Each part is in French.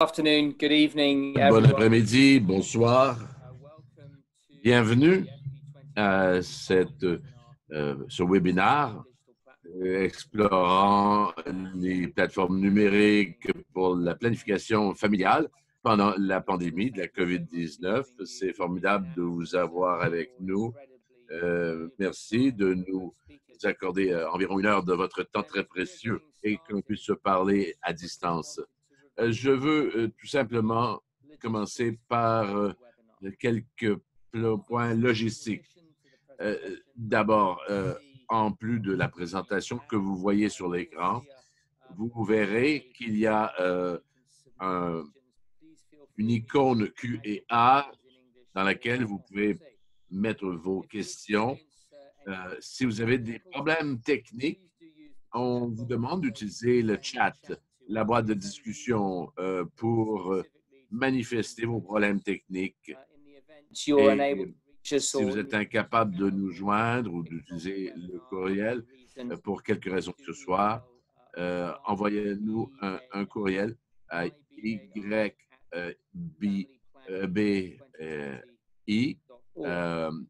Afternoon, good evening, Bon everyone. après-midi, bonsoir. Welcome to Bienvenue the à ce webinaire explorant les plateformes numériques pour la planification familiale pendant la pandémie de la COVID-19. C'est formidable de vous avoir avec nous. Merci de nous accorder environ 1 heure de votre temps très précieux et qu'on puisse se parler à distance. Je veux tout simplement commencer par quelques points logistiques. D'abord, en plus de la présentation que vous voyez sur l'écran, vous verrez qu'il y a une icône Q&A dans laquelle vous pouvez mettre vos questions. Si vous avez des problèmes techniques, on vous demande d'utiliser le chat, la boîte de discussion pour manifester vos problèmes techniques. Et si vous êtes incapable de nous joindre ou d'utiliser le courriel pour quelque raison que ce soit, envoyez-nous un courriel à YBI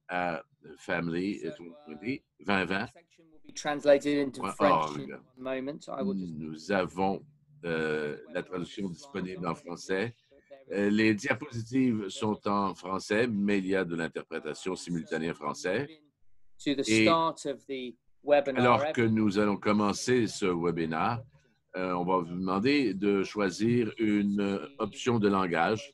à family 2020. Nous avons la traduction disponible en français. Les diapositives sont en français, mais il y a de l'interprétation simultanée en français. Et alors que nous allons commencer ce webinaire, on va vous demander de choisir une option de langage.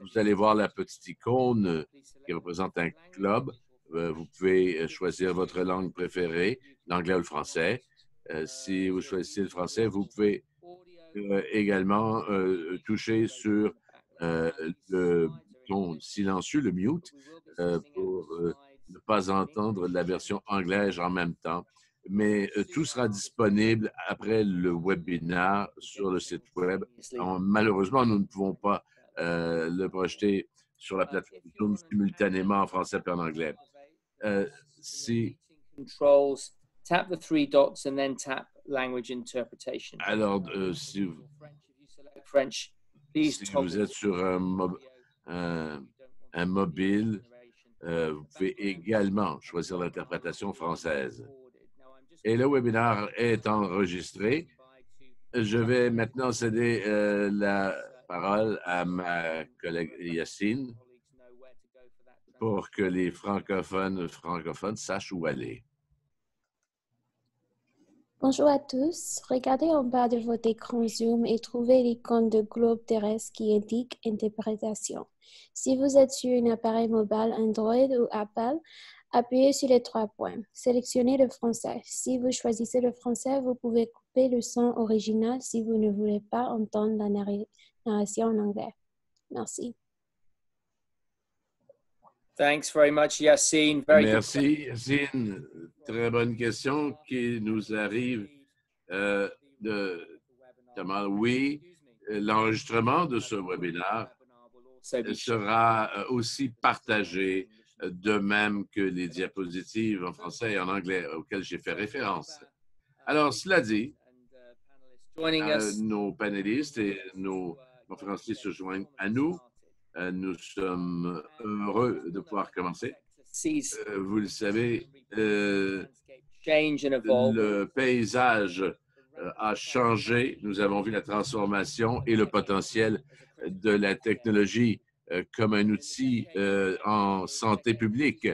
Vous allez voir la petite icône qui représente un club. Vous pouvez choisir votre langue préférée, l'anglais ou le français. Si vous choisissez le français, vous pouvez également toucher sur le bouton silencieux, le mute, pour ne pas entendre la version anglaise en même temps. Mais tout sera disponible après le webinaire sur le site web. Malheureusement, nous ne pouvons pas le projeter sur la plateforme Zoom simultanément en français et en anglais. Tap the three dots and then tap language interpretation. Alors, si vous êtes sur un mobile, vous pouvez également choisir l'interprétation française. Et le webinaire est enregistré. Je vais maintenant céder la parole à ma collègue Yacine pour que les francophones sachent où aller. Bonjour à tous. Regardez en bas de votre écran Zoom et trouvez l'icône de globe terrestre qui indique Interprétation. Si vous êtes sur un appareil mobile Android ou Apple, appuyez sur les 3 points. Sélectionnez le français. Si vous choisissez le français, vous pouvez couper le son original si vous ne voulez pas entendre la narration en anglais. Merci. Thanks very much, Yacine. Merci, Yacine. Très bonne question qui nous arrive de Jamal. Oui, l'enregistrement de ce webinaire sera aussi partagé, de même que les diapositives en français et en anglais auxquelles j'ai fait référence. Alors, cela dit, nos panélistes et nos conférenciers se joignent à nous. Nous sommes heureux de pouvoir commencer. Vous le savez, le paysage a changé. Nous avons vu la transformation et le potentiel de la technologie comme un outil en santé publique.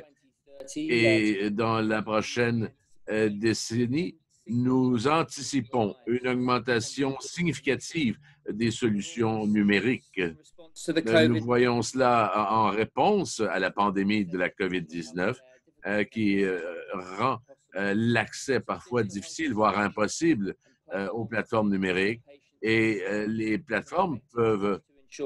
Et dans la prochaine décennie, nous anticipons une augmentation significative des solutions numériques. Nous voyons cela en réponse à la pandémie de la COVID-19 qui rend l'accès parfois difficile, voire impossible aux plateformes numériques. Et les plateformes peuvent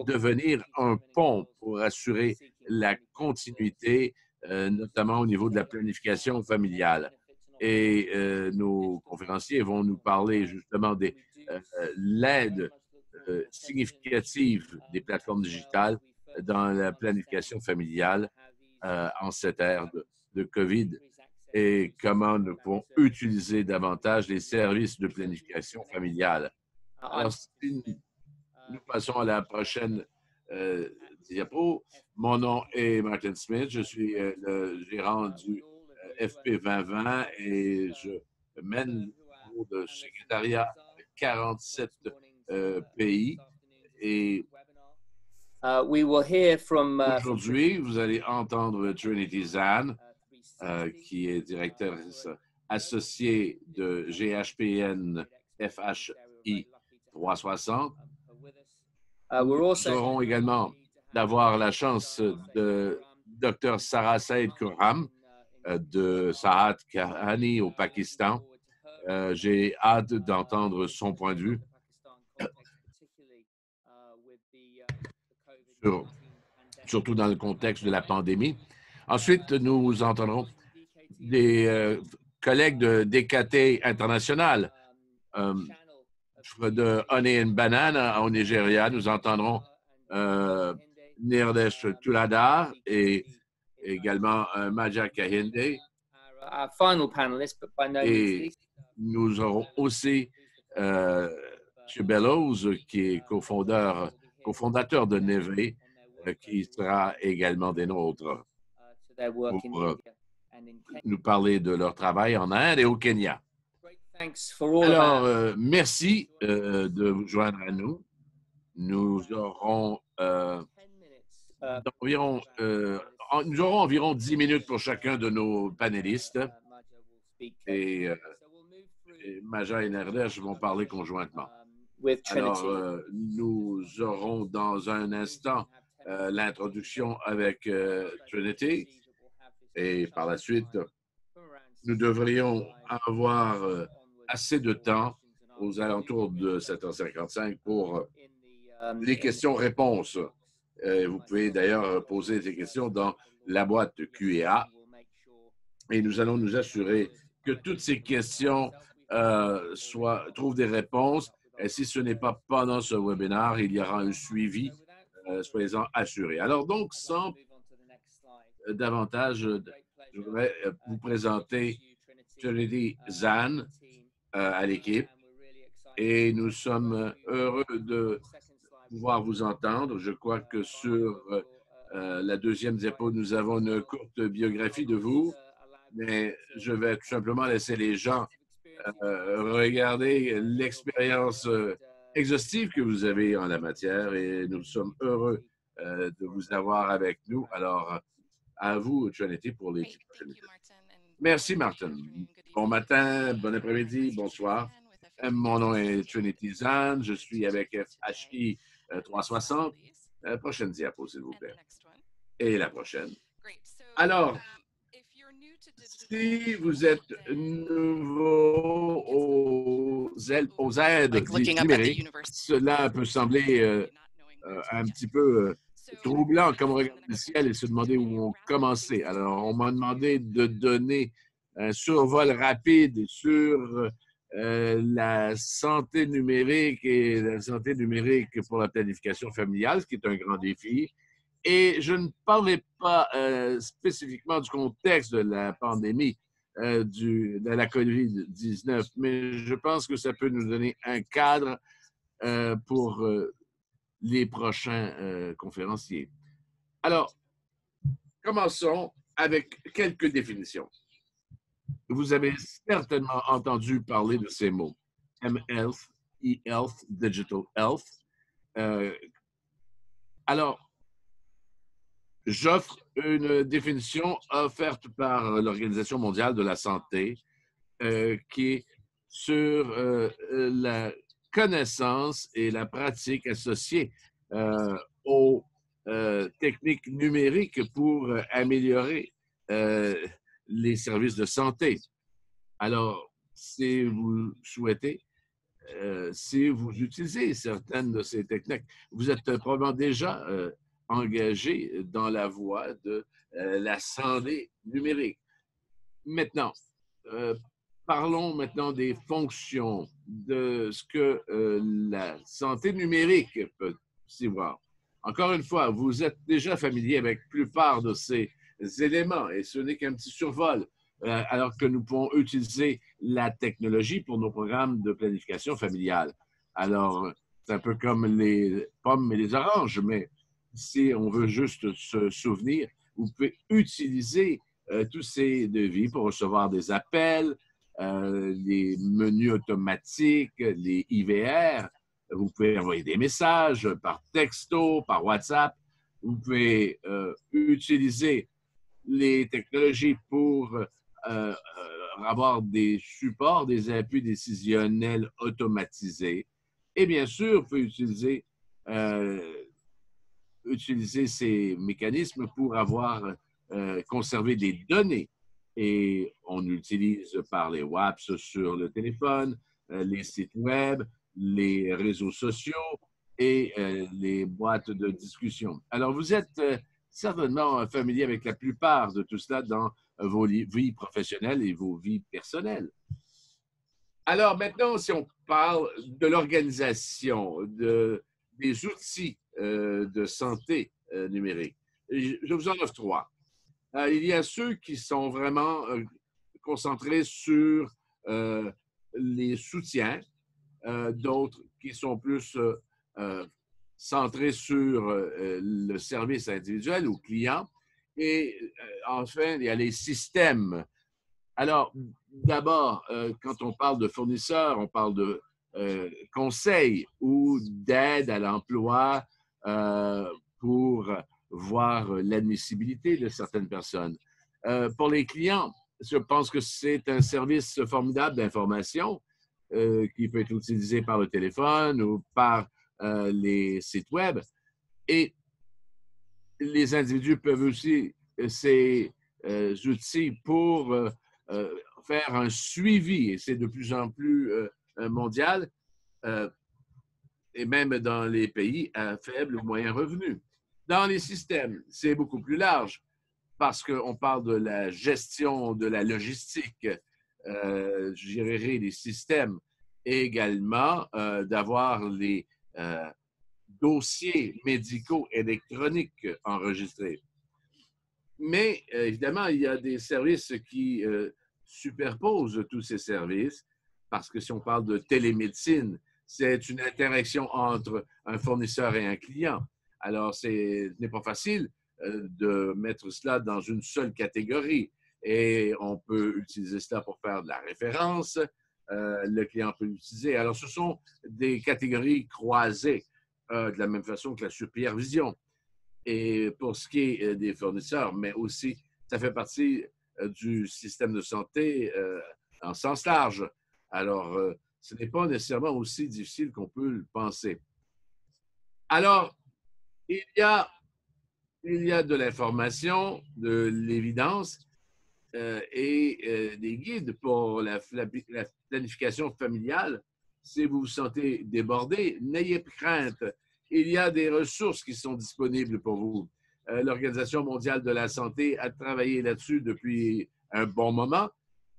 devenir un pont pour assurer la continuité, notamment au niveau de la planification familiale. Et nos conférenciers vont nous parler justement de l'aide significative des plateformes digitales dans la planification familiale en cette ère de COVID et comment nous pouvons utiliser davantage les services de planification familiale. Alors, Nous passons à la prochaine diapo. Mon nom est Martin Smith. Je suis le gérant du FP 2020 et je mène le secrétariat à 47 pays. Et aujourd'hui, vous allez entendre Trinity Zan, qui est directrice associée de GHPN FHI 360. Nous aurons également d'avoir la chance de Dr. Sarah Saïd Khurram de Sahat Kahani au Pakistan. J'ai hâte d'entendre son point de vue surtout dans le contexte de la pandémie. Ensuite, nous entendrons des collègues de DKT International, de Honey and Banana au Nigeria. Nous entendrons Nirdesh Tuladar et également Maja Kahinde. Et nous aurons aussi M. Bellows, qui est cofondateur de Neve, qui sera également des nôtres pour nous parler de leur travail en Inde et au Kenya. Alors, merci de vous joindre à nous. Nous aurons environ 10 minutes pour chacun de nos panélistes. Et Maja et Nerdesh vont parler conjointement. Alors, nous aurons dans un instant l'introduction avec Trinity. Et par la suite, nous devrions avoir assez de temps aux alentours de 7h55 pour les questions-réponses. Vous pouvez d'ailleurs poser ces questions dans la boîte Q&A et nous allons nous assurer que toutes ces questions trouvent des réponses. Et si ce n'est pas pendant ce webinaire, il y aura un suivi, soyez-en assurés. Alors donc, sans davantage, je voudrais vous présenter Trinity Zan à l'équipe et nous sommes heureux de pouvoir vous entendre. Je crois que sur la deuxième diapo, nous avons une courte biographie de vous, mais je vais tout simplement laisser les gens regarder l'expérience exhaustive que vous avez en la matière et nous sommes heureux de vous avoir avec nous. Alors, à vous, Trinity, pour les prochaines minutes. Merci, Martin. Bon matin, bon après-midi, bonsoir. Mon nom est Trinity Zan. Je suis avec FHI 360. Prochaine diapo, s'il vous plaît. Et la prochaine. Alors, si vous êtes nouveau aux aides numériques, cela peut sembler un petit peu troublant comme on regarde le ciel et se demander où on commençait. Alors, on m'a demandé de donner un survol rapide sur la santé numérique et la santé numérique pour la planification familiale, ce qui est un grand défi. Et je ne parlerai pas spécifiquement du contexte de la pandémie de la COVID-19, mais je pense que ça peut nous donner un cadre pour les prochains conférenciers. Alors, commençons avec quelques définitions. Vous avez certainement entendu parler de ces mots. M-Health, E-Health, Digital Health. Alors, j'offre une définition offerte par l'Organisation mondiale de la santé qui est sur la connaissance et la pratique associée aux techniques numériques pour améliorer les services de santé. Alors, si vous souhaitez, si vous utilisez certaines de ces techniques, vous êtes probablement déjà engagé dans la voie de la santé numérique. Maintenant, parlons maintenant des fonctions, de ce que la santé numérique peut s'y voir. Encore une fois, vous êtes déjà familier avec la plupart de ces éléments et ce n'est qu'un petit survol, alors que nous pouvons utiliser la technologie pour nos programmes de planification familiale. Alors, c'est un peu comme les pommes et les oranges, mais si on veut juste se souvenir, vous pouvez utiliser tous ces devis pour recevoir des appels, les menus automatiques, les IVR. Vous pouvez envoyer des messages par texto, par WhatsApp. Vous pouvez utiliser les technologies pour avoir des supports, des appuis décisionnels automatisés. Et bien sûr, vous pouvez utiliser ces mécanismes pour avoir conservé des données. Et on utilise par les WAPs sur le téléphone, les sites web, les réseaux sociaux et les boîtes de discussion. Alors, vous êtes certainement familier avec la plupart de tout cela dans vos vies professionnelles et vos vies personnelles. Alors, maintenant, si on parle de l'organisation, des outils de santé numérique, je vous en offre 3. Il y a ceux qui sont vraiment concentrés sur les soutiens, d'autres qui sont plus centrés sur le service individuel ou client. Et enfin, il y a les systèmes. Alors, d'abord, quand on parle de fournisseurs, on parle de conseils ou d'aide à l'emploi pour voir l'admissibilité de certaines personnes. Pour les clients, je pense que c'est un service formidable d'information qui peut être utilisé par le téléphone ou par les sites web. Et les individus peuvent aussi ces outils pour faire un suivi, et c'est de plus en plus mondial, et même dans les pays à faible ou moyen revenu. Dans les systèmes, c'est beaucoup plus large parce qu'on parle de la gestion de la logistique, gérer les systèmes et également d'avoir les dossiers médicaux électroniques enregistrés. Mais évidemment, il y a des services qui superposent tous ces services parce que si on parle de télémédecine, c'est une interaction entre un fournisseur et un client. Alors, ce n'est pas facile de mettre cela dans une seule catégorie et on peut utiliser cela pour faire de la référence. Le client peut l'utiliser. Alors, ce sont des catégories croisées de la même façon que la supervision. Et pour ce qui est des fournisseurs, mais aussi, ça fait partie du système de santé en sens large. Alors, ce n'est pas nécessairement aussi difficile qu'on peut le penser. Alors, il y a de l'information, de l'évidence et des guides pour la planification familiale. Si vous vous sentez débordé, n'ayez pas crainte. Il y a des ressources qui sont disponibles pour vous. L'Organisation mondiale de la santé a travaillé là-dessus depuis un bon moment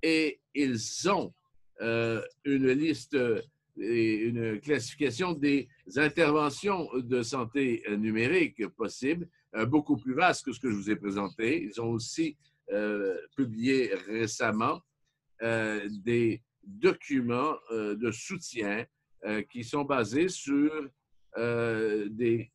et ils ont une liste et une classification des interventions de santé numérique possibles, beaucoup plus vaste que ce que je vous ai présenté. Ils ont aussi publié récemment des documents de soutien qui sont basés sur des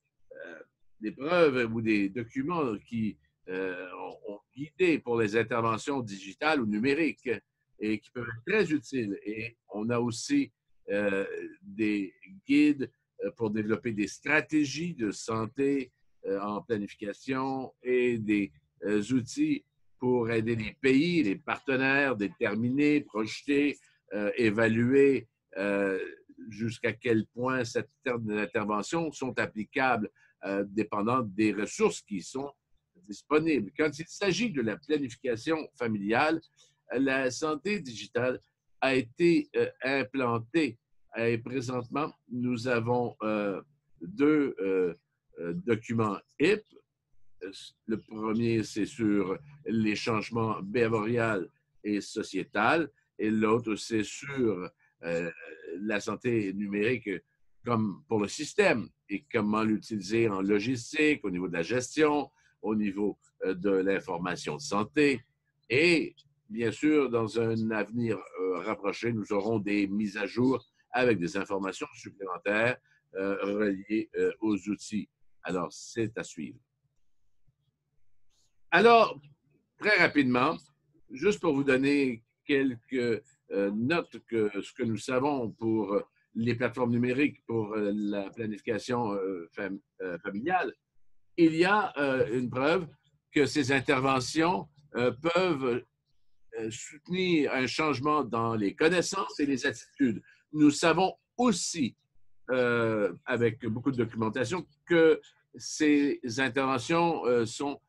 preuves ou des documents qui ont guidé pour les interventions digitales ou numériques et qui peuvent être très utiles. Et on a aussi des guides pour développer des stratégies de santé en planification et des outils pour aider les pays, les partenaires, déterminer, projeter, évaluer jusqu'à quel point certaines interventions sont applicables dépendant des ressources qui sont disponibles. Quand il s'agit de la planification familiale, la santé digitale a été implantée et présentement, nous avons deux documents HIP. Le premier, c'est sur les changements behavioraux et sociétals et l'autre, c'est sur la santé numérique comme pour le système et comment l'utiliser en logistique, au niveau de la gestion, au niveau de l'information de santé. Et bien sûr, dans un avenir rapproché, nous aurons des mises à jour avec des informations supplémentaires reliés aux outils. Alors, c'est à suivre. Alors, très rapidement, juste pour vous donner quelques notes que ce que nous savons pour les plateformes numériques pour la planification familiale, il y a une preuve que ces interventions peuvent soutenir un changement dans les connaissances et les attitudes. Nous savons aussi, avec beaucoup de documentation, que ces interventions sont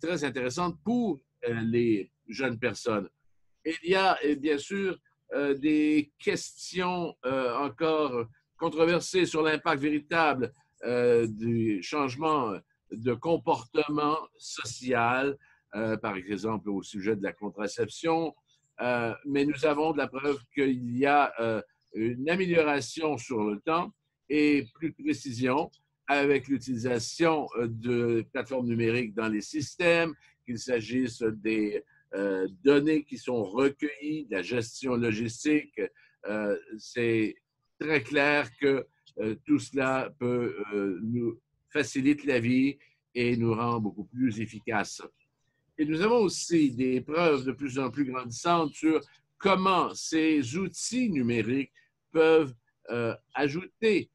très intéressantes pour les jeunes personnes. Il y a bien sûr des questions encore controversées sur l'impact véritable du changement de comportement social, par exemple au sujet de la contraception, mais nous avons de la preuve qu'il y a une amélioration sur le temps et plus de précision avec l'utilisation de plateformes numériques dans les systèmes, qu'il s'agisse des données qui sont recueillies, de la gestion logistique. C'est très clair que tout cela peut nous faciliter la vie et nous rend beaucoup plus efficaces. Et nous avons aussi des preuves de plus en plus grandissantes sur comment ces outils numériques peuvent ajouter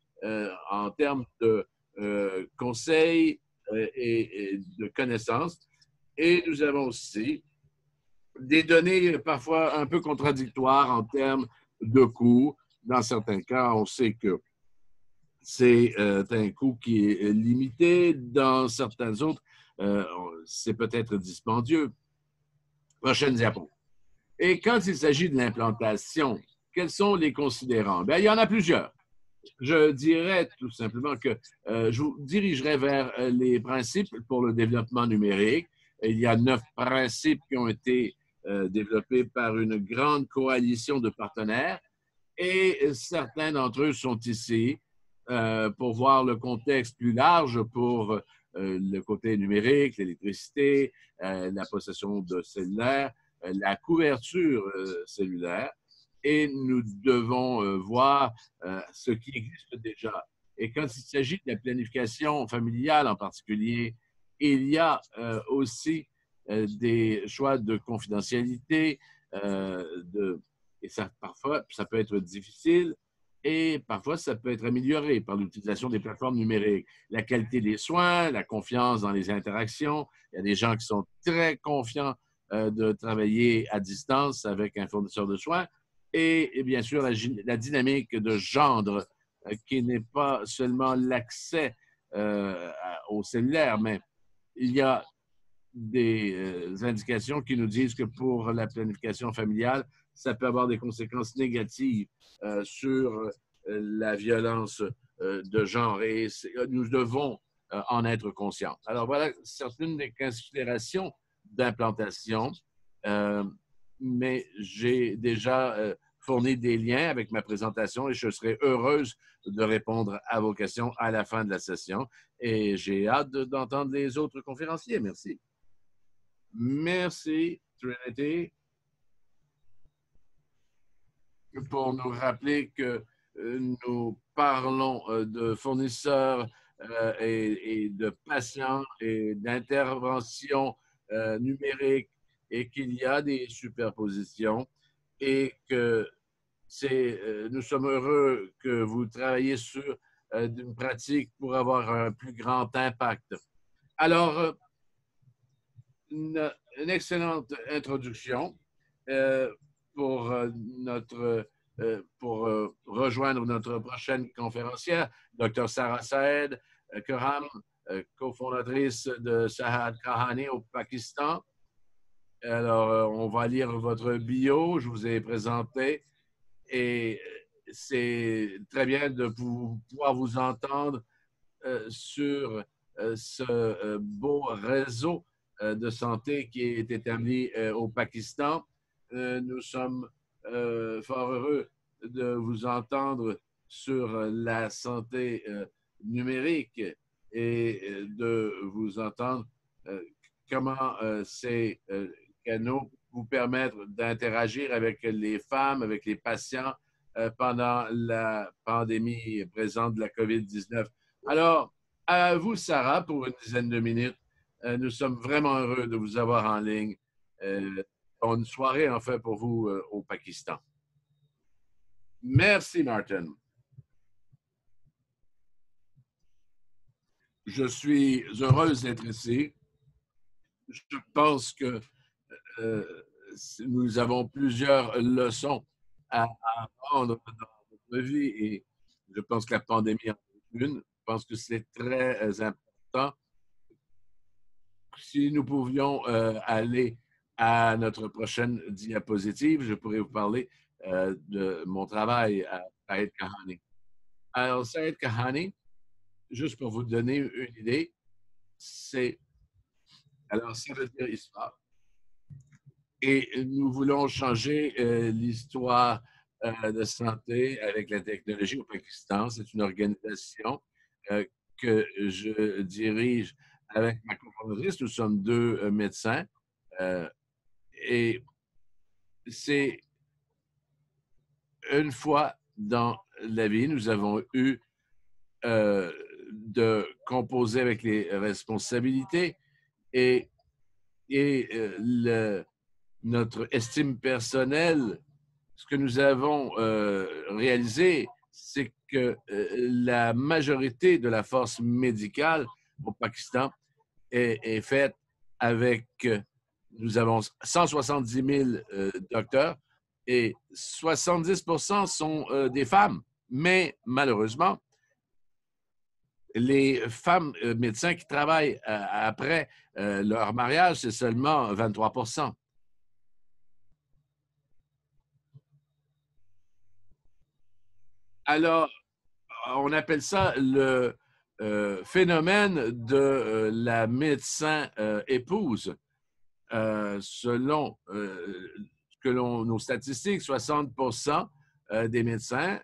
en termes de conseils et de connaissances. Et nous avons aussi des données parfois un peu contradictoires en termes de coûts. Dans certains cas, on sait que c'est un coût qui est limité. Dans certains autres, c'est peut-être dispendieux. Prochaine diapo. Et quand il s'agit de l'implantation, quels sont les considérants? Bien, il y en a plusieurs. Je dirais tout simplement que je vous dirigerai vers les principes pour le développement numérique. Il y a 9 principes qui ont été développés par une grande coalition de partenaires et certains d'entre eux sont ici pour voir le contexte plus large pour le côté numérique, l'électricité, la possession de cellulaires, la couverture cellulaire. Et nous devons voir ce qui existe déjà. Et quand il s'agit de la planification familiale en particulier, il y a aussi des choix de confidentialité, et ça, parfois, ça peut être difficile et parfois, ça peut être amélioré par l'utilisation des plateformes numériques. La qualité des soins, la confiance dans les interactions. Il y a des gens qui sont très confiants de travailler à distance avec un fournisseur de soins. Et bien sûr, la dynamique de gendre, qui n'est pas seulement l'accès au cellulaire, mais il y a des indications qui nous disent que pour la planification familiale, ça peut avoir des conséquences négatives sur la violence de genre et nous devons en être conscients. Alors voilà certaines des considérations d'implantation, mais j'ai déjà fourni des liens avec ma présentation et je serai heureuse de répondre à vos questions à la fin de la session et j'ai hâte d'entendre les autres conférenciers. Merci. Merci, Trinity, pour nous rappeler que nous parlons de fournisseurs et de patients et d'interventions numériques et qu'il y a des superpositions et que nous sommes heureux que vous travaillez sur une pratique pour avoir un plus grand impact. Alors, une excellente introduction pour rejoindre notre prochaine conférencière, Dr. Sarah Saed Khurram, cofondatrice de Sahad Kahani au Pakistan. Alors, on va lire votre bio, je vous ai présenté, et c'est très bien de pouvoir vous entendre sur ce beau réseau de santé qui est établi au Pakistan. Nous sommes fort heureux de vous entendre sur la santé numérique et de vous entendre comment ces canaux vous permettent d'interagir avec les femmes, avec les patients pendant la pandémie présente de la COVID-19. Alors, à vous, Sarah, pour une dizaine de minutes. Nous sommes vraiment heureux de vous avoir en ligne. Bonne soirée, en fait, pour vous au Pakistan. Merci, Martin. Je suis heureuse d'être ici. Je pense que nous avons plusieurs leçons à apprendre dans notre vie et je pense que la pandémie en est une. Je pense que c'est très important. Si nous pouvions aller à notre prochaine diapositive, je pourrais vous parler de mon travail à Saïd Kahani. Alors, Saïd Kahani, juste pour vous donner une idée, c'est... Alors, ça veut dire histoire. Et nous voulons changer l'histoire de santé avec la technologie au Pakistan. C'est une organisation que je dirige avec ma cofondatrice. Nous sommes deux médecins. Et c'est une fois dans la vie, nous avons eu de composer avec les responsabilités et notre estime personnelle. Ce que nous avons réalisé, c'est que la majorité de la force médicale au Pakistan est faite avec, nous avons 170 000 docteurs et 70% sont des femmes. Mais malheureusement, les femmes médecins qui travaillent après leur mariage, c'est seulement 23%. Alors, on appelle ça le phénomène de la médecin épouse. Selon nos statistiques, 60% des médecins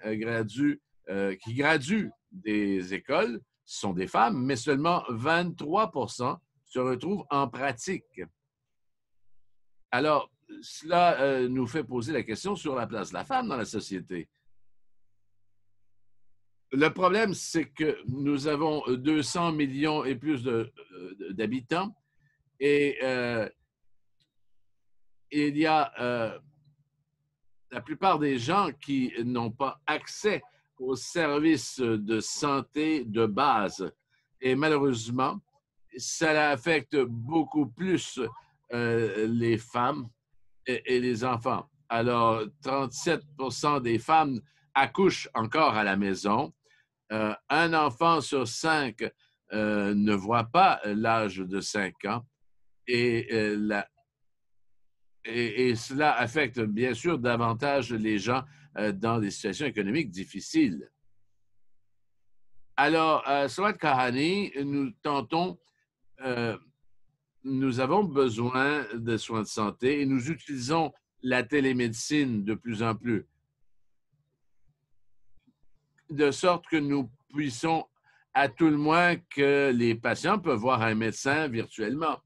qui graduent des écoles sont des femmes, mais seulement 23% se retrouvent en pratique. Alors, cela nous fait poser la question sur la place de la femme dans la société. Le problème, c'est que nous avons 200 millions et plus d'habitants et il y a la plupart des gens qui n'ont pas accès aux services de santé de base. Et malheureusement, ça affecte beaucoup plus les femmes et les enfants. Alors, 37% des femmes accouchent encore à la maison. Un enfant sur 5 ne voit pas l'âge de 5 ans. Et cela affecte bien sûr davantage les gens dans des situations économiques difficiles. Alors, à Saïd Kahani, nous avons besoin de soins de santé et nous utilisons la télémédecine de plus en plus, de sorte que nous puissions, à tout le moins, que les patients peuvent voir un médecin virtuellement.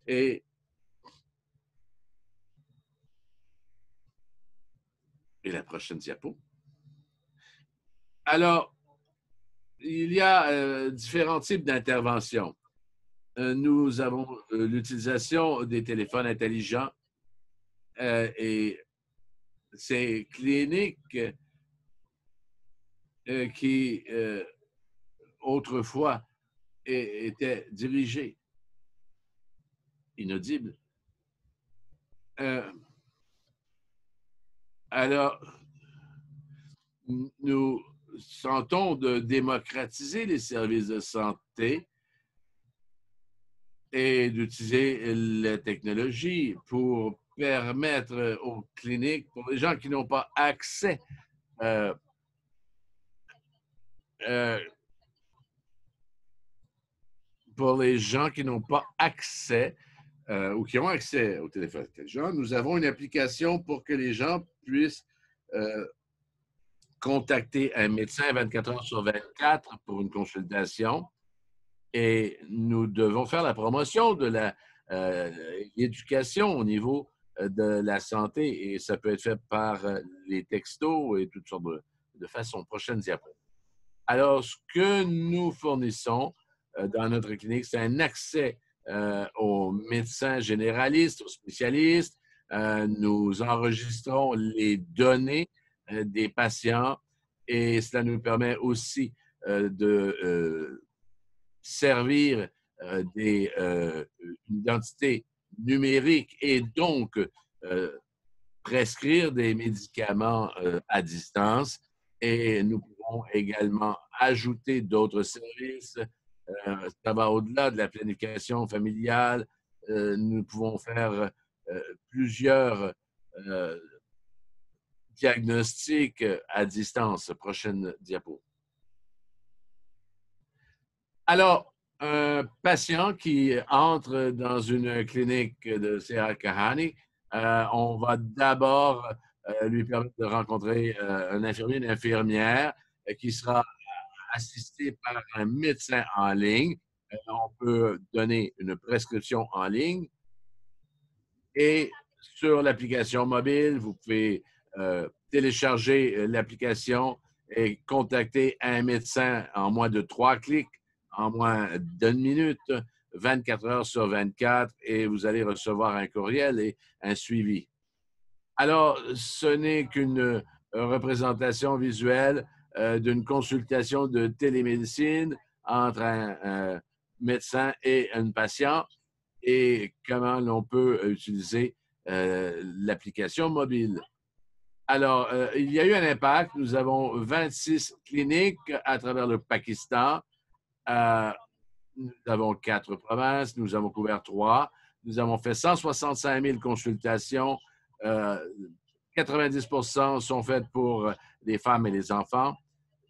Et la prochaine diapo. Alors, il y a différents types d'interventions. Nous avons l'utilisation des téléphones intelligents et ces cliniques qui, autrefois, étaient dirigées, inaudibles. Alors, nous tentons de démocratiser les services de santé et d'utiliser la technologie pour permettre aux cliniques, pour les gens qui n'ont pas accès pour les gens qui n'ont pas accès ou qui ont accès au téléphone intelligent, nous avons une application pour que les gens puissent contacter un médecin 24 heures sur 24 pour une consultation. Et nous devons faire la promotion de l'éducation au niveau de la santé et ça peut être fait par les textos et toutes sortes de façons. Prochaine diapo. Alors, ce que nous fournissons dans notre clinique, c'est un accès aux médecins généralistes, aux spécialistes. Nous enregistrons les données des patients et cela nous permet aussi de servir une identité numérique et donc prescrire des médicaments à distance. Et nous pouvons également ajouter d'autres services. Ça va au-delà de la planification familiale. Nous pouvons faire plusieurs diagnostics à distance. Prochaine diapo. Alors, un patient qui entre dans une clinique de Sead Kahane, on va d'abord lui permettre de rencontrer un infirmier, une infirmière qui sera assisté par un médecin en ligne. On peut donner une prescription en ligne et sur l'application mobile, vous pouvez télécharger l'application et contacter un médecin en moins de 3 clics, en moins d'1 minute, 24 heures sur 24, et vous allez recevoir un courriel et un suivi. Alors, ce n'est qu'une représentation visuelle d'une consultation de télémédecine entre un médecin et un patient et comment l'on peut utiliser l'application mobile. Alors, il y a eu un impact. Nous avons 26 cliniques à travers le Pakistan. Nous avons 4 provinces. Nous avons couvert 3. Nous avons fait 165 000 consultations. 90% sont faites pour les femmes et les enfants.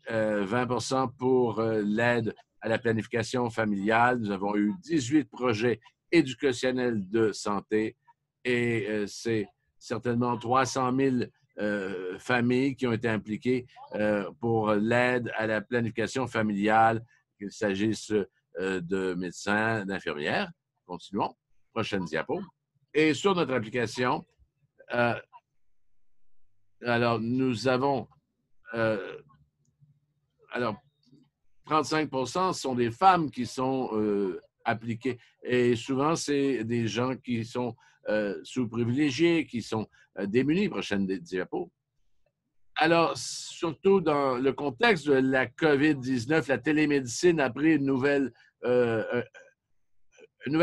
20% pour l'aide à la planification familiale. Nous avons eu 18 projets éducationnels de santé et c'est certainement 300 000 familles qui ont été impliquées pour l'aide à la planification familiale, qu'il s'agisse de médecins, d'infirmières. Continuons. Prochaine diapo. Et sur notre application, alors nous avons alors 35% sont des femmes qui sont appliquées et souvent c'est des gens qui sont sous-privilégiés, qui sont démunis. Prochaine diapo. Alors, surtout dans le contexte de la COVID-19, la télémédecine a pris une nouvelle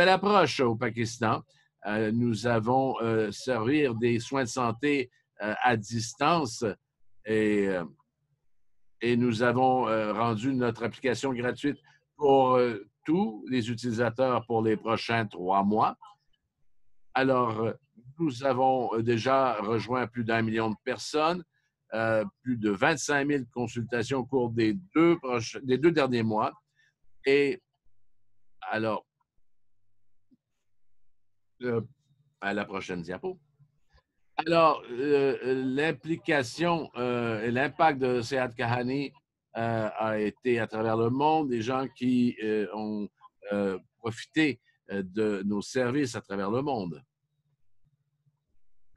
approche au Pakistan. Nous avons servir des soins de santé à distance et nous avons rendu notre application gratuite pour tous les utilisateurs pour les prochains 3 mois. Alors, nous avons déjà rejoint plus d'1 million de personnes, plus de 25 000 consultations au cours des 2 derniers mois. Et alors, à la prochaine diapo. Alors, l'implication et l'impact de Sead Kahane a été à travers le monde, des gens qui ont profité de nos services à travers le monde.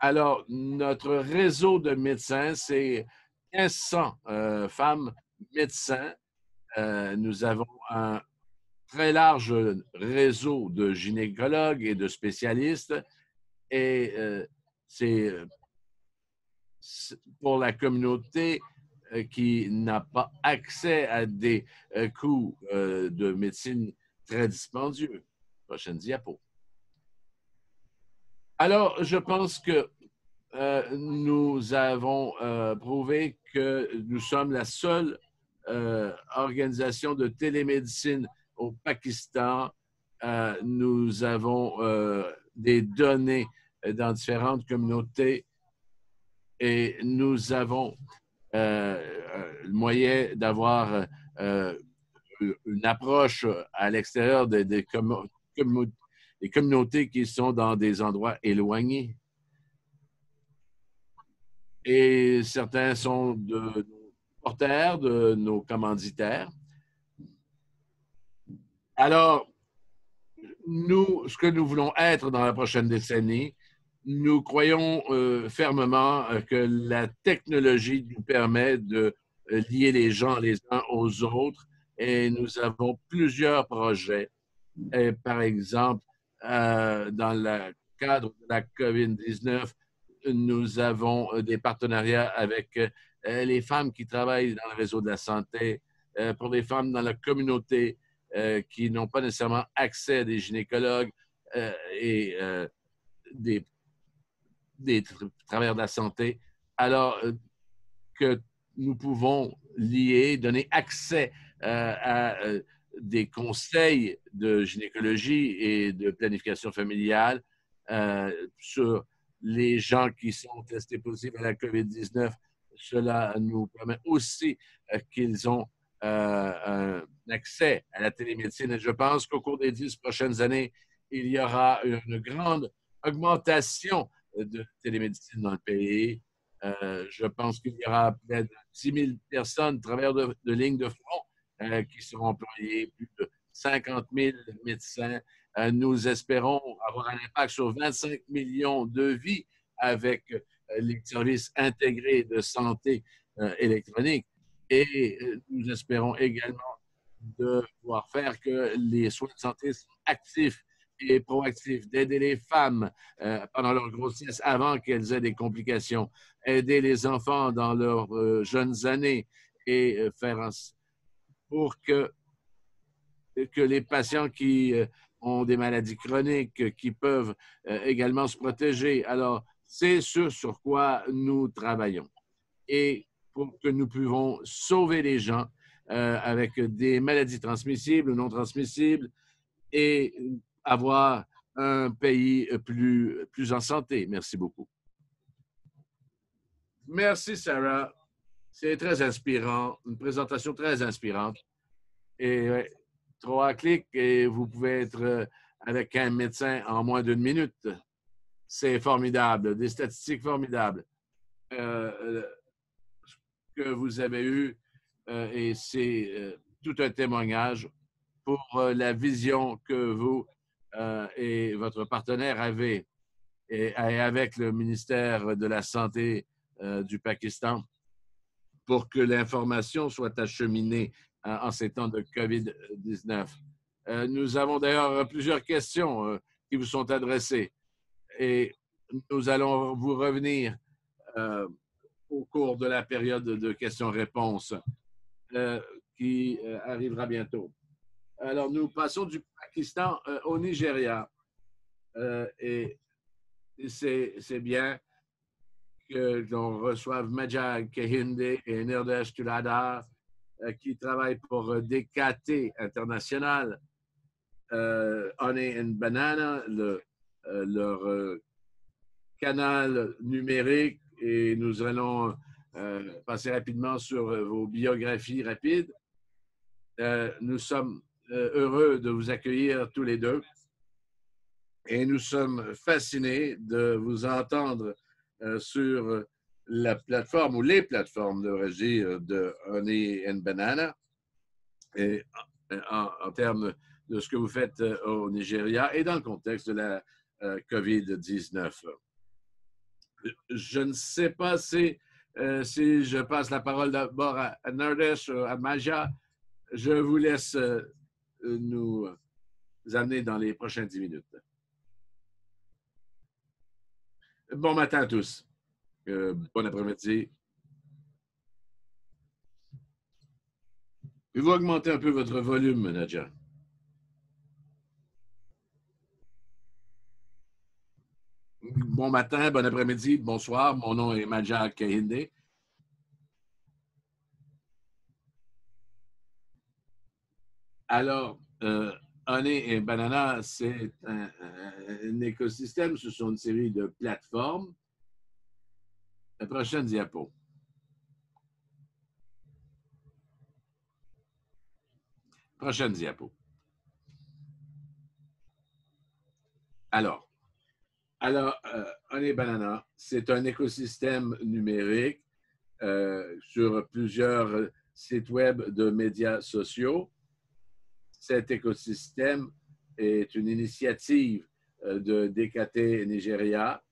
Alors, notre réseau de médecins, c'est 1500 femmes médecins. Nous avons un très large réseau de gynécologues et de spécialistes et c'est pour la communauté qui n'a pas accès à des coûts de médecine très dispendieux. Prochaine diapo. Alors, je pense que nous avons prouvé que nous sommes la seule organisation de télémédecine au Pakistan. Nous avons des données dans différentes communautés et nous avons le moyen d'avoir une approche à l'extérieur des communautés qui sont dans des endroits éloignés. Et certains sont de nos porteurs, de nos commanditaires. Alors, nous, ce que nous voulons être dans la prochaine décennie, nous croyons fermement que la technologie nous permet de lier les gens les uns aux autres et nous avons plusieurs projets. Et par exemple, dans le cadre de la COVID-19, nous avons des partenariats avec les femmes qui travaillent dans le réseau de la santé, pour les femmes dans la communauté qui n'ont pas nécessairement accès à des gynécologues et des travailleurs de la santé, alors que nous pouvons lier, donner accès à des conseils de gynécologie et de planification familiale sur les gens qui sont testés positifs à la COVID-19. Cela nous permet aussi qu'ils ont un accès à la télémédecine. Et je pense qu'au cours des 10 prochaines années, il y aura une grande augmentation de télémédecine dans le pays. Je pense qu'il y aura près de 10 000 personnes, travailleurs de ligne de front, qui seront employés, plus de 50 000 médecins. Nous espérons avoir un impact sur 25 millions de vies avec les services intégrés de santé électronique. Et nous espérons également de pouvoir faire que les soins de santé soient actifs et proactifs, d'aider les femmes pendant leur grossesse avant qu'elles aient des complications, aider les enfants dans leurs jeunes années et faire pour que les patients qui ont des maladies chroniques, qui peuvent également se protéger. Alors, c'est ce sur quoi nous travaillons. Et pour que nous puissions sauver les gens avec des maladies transmissibles ou non transmissibles et avoir un pays plus en santé. Merci beaucoup. Merci, Sarah. C'est très inspirant, une présentation très inspirante. Et 3 clics et vous pouvez être avec un médecin en moins d'1 minute. C'est formidable, des statistiques formidables que vous avez eues et c'est tout un témoignage pour la vision que vous et votre partenaire avez et avec le ministère de la Santé du Pakistan pour que l'information soit acheminée en ces temps de COVID-19. Nous avons d'ailleurs plusieurs questions qui vous sont adressées et nous allons vous revenir au cours de la période de questions-réponses qui arrivera bientôt. Alors, nous passons du Pakistan au Nigeria et c'est bien que l'on reçoive Maja Kehinde et Nirdesh Tulada qui travaillent pour DKT International, Honey and Banana, leur canal numérique, et nous allons passer rapidement sur vos biographies rapides. Nous sommes heureux de vous accueillir tous les deux et nous sommes fascinés de vous entendre sur la plateforme ou les plateformes, devrais-je dire, de Honey and Banana et en termes de ce que vous faites au Nigeria et dans le contexte de la COVID-19. Je ne sais pas si je passe la parole d'abord à Nirdesh ou à Maja. Je vous laisse nous amener dans les prochaines 10 minutes. Bon matin à tous. Bon après-midi. Pouvez-vous augmenter un peu votre volume, Nadja? Bon matin, bon après-midi, bonsoir. Mon nom est Maja Kehinde. Alors, Honey et Banana, c'est un écosystème. Ce sont une série de plateformes. La prochaine diapo. Prochaine diapo. Alors, Honey Banana, c'est un écosystème numérique sur plusieurs sites web de médias sociaux. Cet écosystème est une initiative de DKT Nigeria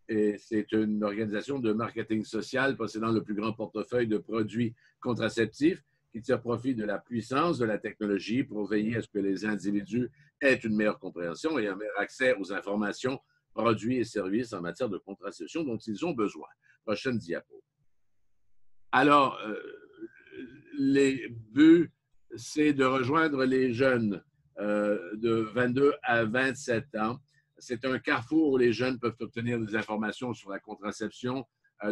Et c'est une organisation de marketing social possédant le plus grand portefeuille de produits contraceptifs qui tire profit de la puissance de la technologie pour veiller à ce que les individus aient une meilleure compréhension et un meilleur accès aux informations, produits et services en matière de contraception dont ils ont besoin. Prochaine diapo. Alors, les buts, c'est de rejoindre les jeunes de 22 à 27 ans. C'est un carrefour où les jeunes peuvent obtenir des informations sur la contraception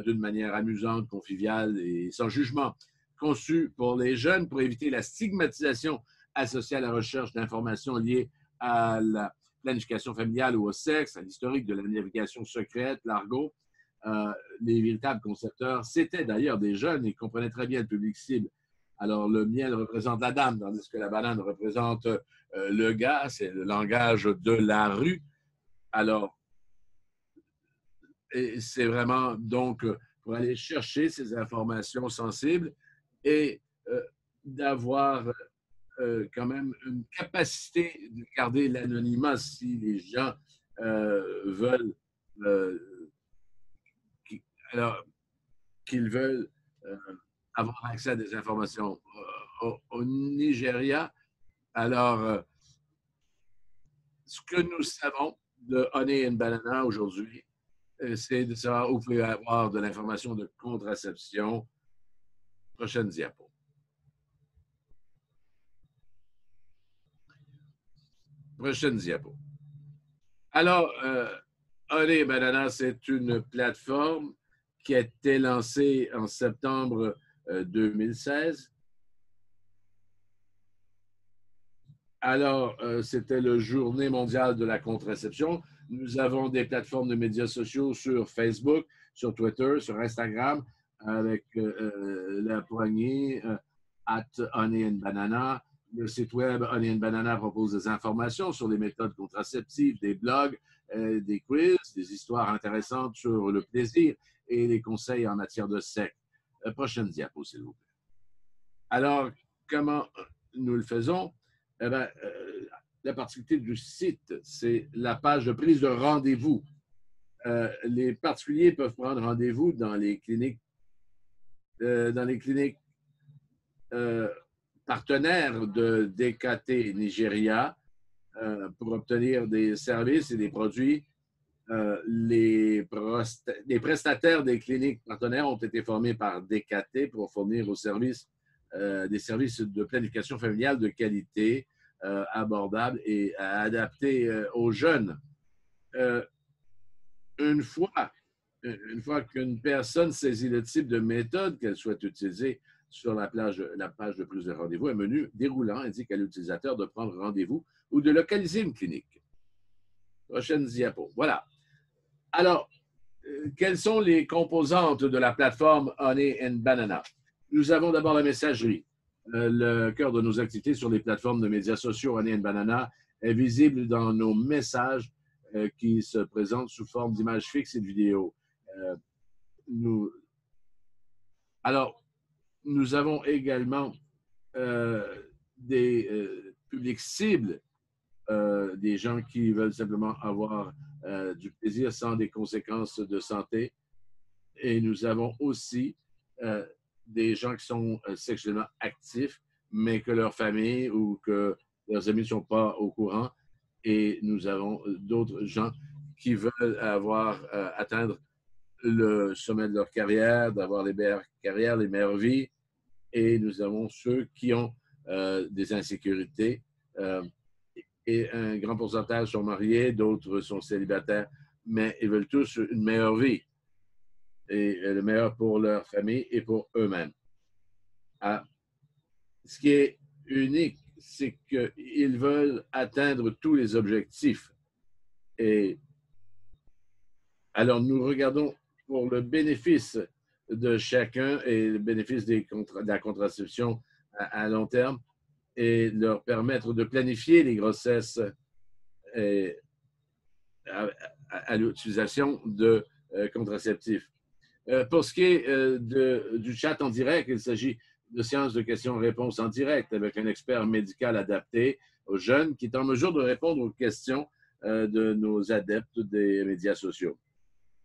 d'une manière amusante, conviviale et sans jugement. Conçu pour les jeunes pour éviter la stigmatisation associée à la recherche d'informations liées à la planification familiale ou au sexe, à l'historique de la navigation secrète, l'argot. Les véritables concepteurs, c'était d'ailleurs des jeunes et comprenaient très bien le public cible. Alors, le miel représente la dame, tandis que la banane représente le gars, c'est le langage de la rue. Alors, c'est vraiment donc pour aller chercher ces informations sensibles et d'avoir quand même une capacité de garder l'anonymat si les gens veulent qu'ils veulent avoir accès à des informations. Au Nigeria, alors, ce que nous savons de Honey and Banana aujourd'hui, c'est de savoir où vous pouvez avoir de l'information de contraception. Prochaine diapo. Prochaine diapo. Alors, Honey and Banana, c'est une plateforme qui a été lancée en septembre 2016. Alors, c'était la Journée mondiale de la contraception. Nous avons des plateformes de médias sociaux sur Facebook, sur Twitter, sur Instagram, avec la poignée @Honey and Banana. Le site web Honey and Banana propose des informations sur les méthodes contraceptives, des blogs, des quiz, des histoires intéressantes sur le plaisir et les conseils en matière de sexe. Prochaine diapo, s'il vous plaît. Alors, comment nous le faisons? Eh bien, la particularité du site, c'est la page de prise de rendez-vous. Les particuliers peuvent prendre rendez-vous dans les cliniques partenaires de DKT Nigeria pour obtenir des services et des produits. Les prestataires des cliniques partenaires ont été formés par DKT pour fournir des services de planification familiale de qualité, abordables et adaptés aux jeunes. Une fois qu'une personne saisit le type de méthode qu'elle souhaite utiliser sur la page de prise de rendez-vous, un menu déroulant indique à l'utilisateur de prendre rendez-vous ou de localiser une clinique. Prochaine diapo. Voilà. Alors, quelles sont les composantes de la plateforme Honey and Banana? Nous avons d'abord la messagerie. Le cœur de nos activités sur les plateformes de médias sociaux Honey and Banana est visible dans nos messages qui se présentent sous forme d'images fixes et de vidéos. Nous avons également des publics cibles, des gens qui veulent simplement avoir du plaisir sans des conséquences de santé. Et nous avons aussi des gens qui sont sexuellement actifs, mais que leur famille ou que leurs amis ne sont pas au courant. Et nous avons d'autres gens qui veulent atteindre le sommet de leur carrière, d'avoir les meilleures carrières, les meilleures vies. Et nous avons ceux qui ont des insécurités. Et un grand pourcentage sont mariés, d'autres sont célibataires, mais ils veulent tous une meilleure vie. Et le meilleur pour leur famille et pour eux-mêmes. Ce qui est unique, c'est qu'ils veulent atteindre tous les objectifs. Et alors, nous regardons pour le bénéfice de chacun et le bénéfice de la contraception à long terme et leur permettre de planifier les grossesses à l'utilisation de contraceptifs. Pour ce qui est du chat en direct, il s'agit de séances de questions-réponses en direct avec un expert médical adapté aux jeunes qui est en mesure de répondre aux questions de nos adeptes des médias sociaux.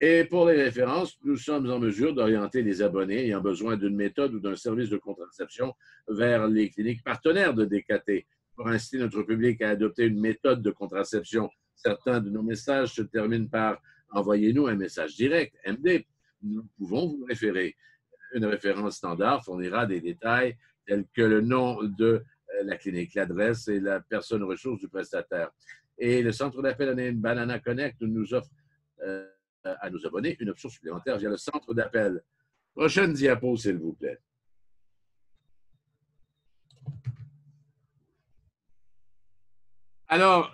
Et pour les références, nous sommes en mesure d'orienter les abonnés ayant besoin d'une méthode ou d'un service de contraception vers les cliniques partenaires de DKT pour inciter notre public à adopter une méthode de contraception. Certains de nos messages se terminent par « Envoyez-nous un message direct, MD ». Nous pouvons vous référer. Une référence standard fournira des détails tels que le nom de la clinique, l'adresse et la personne ressource du prestataire. Et le centre d'appel Honey & Banana Connect nous offre à nos abonnés une option supplémentaire via le centre d'appel. Prochaine diapo, s'il vous plaît. Alors,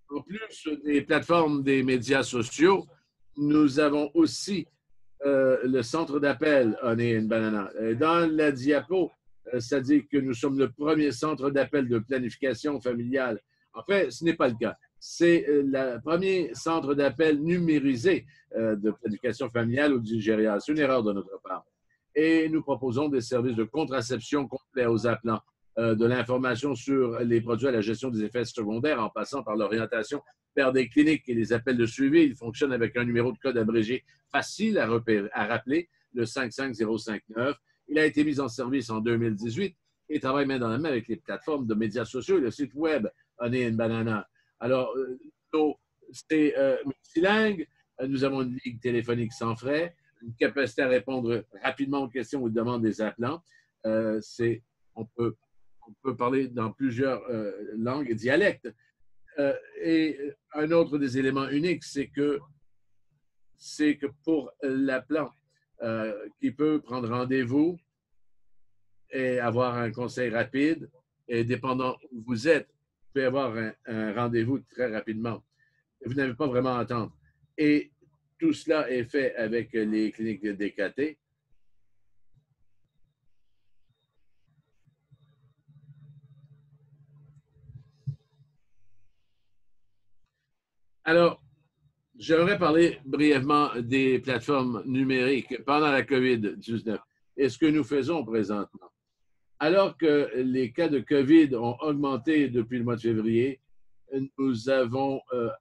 en plus des plateformes des médias sociaux, nous avons aussi le centre d'appel Honey & Banana. Dans la diapo, ça dit que nous sommes le premier centre d'appel de planification familiale. En fait, ce n'est pas le cas. C'est le premier centre d'appel numérisé de planification familiale au Nigeria. C'est une erreur de notre part. Et nous proposons des services de contraception complets aux appelants, de l'information sur les produits à la gestion des effets secondaires en passant par l'orientation vers des cliniques et les appels de suivi. Ils fonctionnent avec un numéro de code abrégé facile à rappeler, le 55059. Il a été mis en service en 2018 et travaille main dans la main avec les plateformes de médias sociaux et le site web Honey & Banana. Alors, c'est multilingue. Nous avons une ligne téléphonique sans frais, une capacité à répondre rapidement aux questions ou demandes des appelants. On peut parler dans plusieurs langues et dialectes. Et un autre des éléments uniques, c'est que pour l'appelant qui peut prendre rendez-vous et avoir un conseil rapide, et dépendant où vous êtes, vous pouvez avoir un rendez-vous très rapidement. Vous n'avez pas vraiment à attendre. Et tout cela est fait avec les cliniques de DKT. Alors, j'aimerais parler brièvement des plateformes numériques pendant la COVID-19 et ce que nous faisons présentement. Alors que les cas de COVID ont augmenté depuis le mois de février, nous avons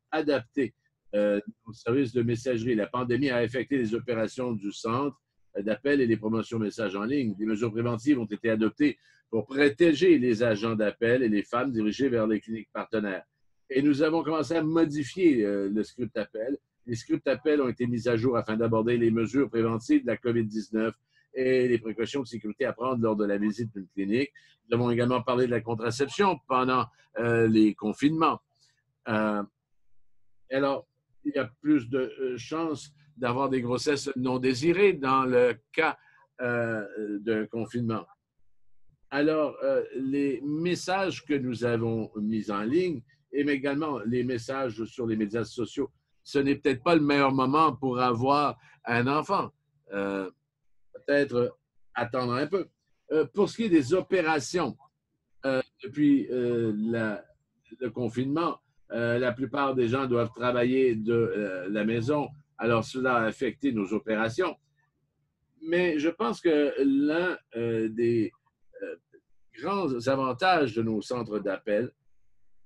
adapté nos services de messagerie. La pandémie a affecté les opérations du centre d'appel et les promotions messages en ligne. Des mesures préventives ont été adoptées pour protéger les agents d'appel et les femmes dirigées vers les cliniques partenaires. Et nous avons commencé à modifier le script appel. Les scripts appels ont été mis à jour afin d'aborder les mesures préventives de la COVID-19 et les précautions de sécurité à prendre lors de la visite d'une clinique. Nous avons également parlé de la contraception pendant les confinements. Alors, il y a plus de chances d'avoir des grossesses non désirées dans le cas d'un confinement. Alors, les messages que nous avons mis en ligne et également les messages sur les médias sociaux, ce n'est peut-être pas le meilleur moment pour avoir un enfant. Peut-être attendre un peu. Pour ce qui est des opérations, depuis le confinement, la plupart des gens doivent travailler de la maison. Alors, cela a affecté nos opérations. Mais je pense que l'un des grands avantages de nos centres d'appel,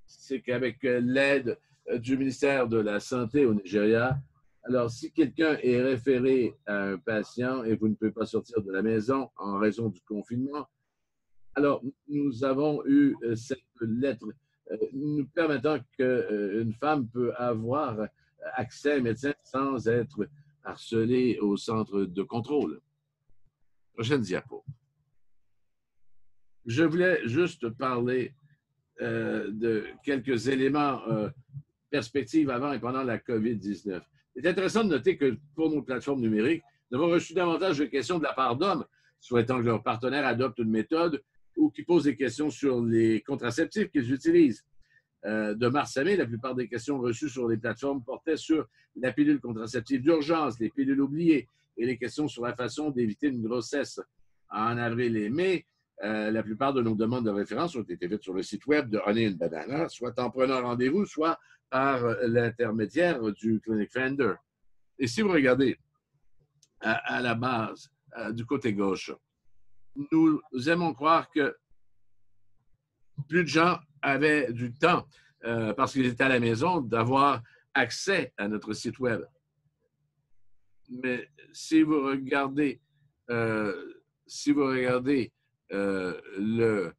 c'est qu'avec l'aide du ministère de la Santé au Nigeria, alors si quelqu'un est référé à un patient et vous ne pouvez pas sortir de la maison en raison du confinement, alors nous avons eu cette lettre nous permettant qu'une femme peut avoir accès à un médecin sans être harcelée au centre de contrôle. Prochaine diapo. Je voulais juste parler de quelques éléments perspectives avant et pendant la COVID-19. C'est intéressant de noter que pour nos plateformes numériques, nous avons reçu davantage de questions de la part d'hommes souhaitant que leur partenaire adopte une méthode ou qui posent des questions sur les contraceptifs qu'ils utilisent. De mars à mai, la plupart des questions reçues sur les plateformes portaient sur la pilule contraceptive d'urgence, les pilules oubliées et les questions sur la façon d'éviter une grossesse. En avril et mai, la plupart de nos demandes de référence ont été faites sur le site web de Honey & Banana, soit en prenant rendez-vous, soit par l'intermédiaire du Clinic Finder. Et si vous regardez à la base, du côté gauche, nous aimons croire que plus de gens avaient du temps, parce qu'ils étaient à la maison, d'avoir accès à notre site web. mais si vous regardez, le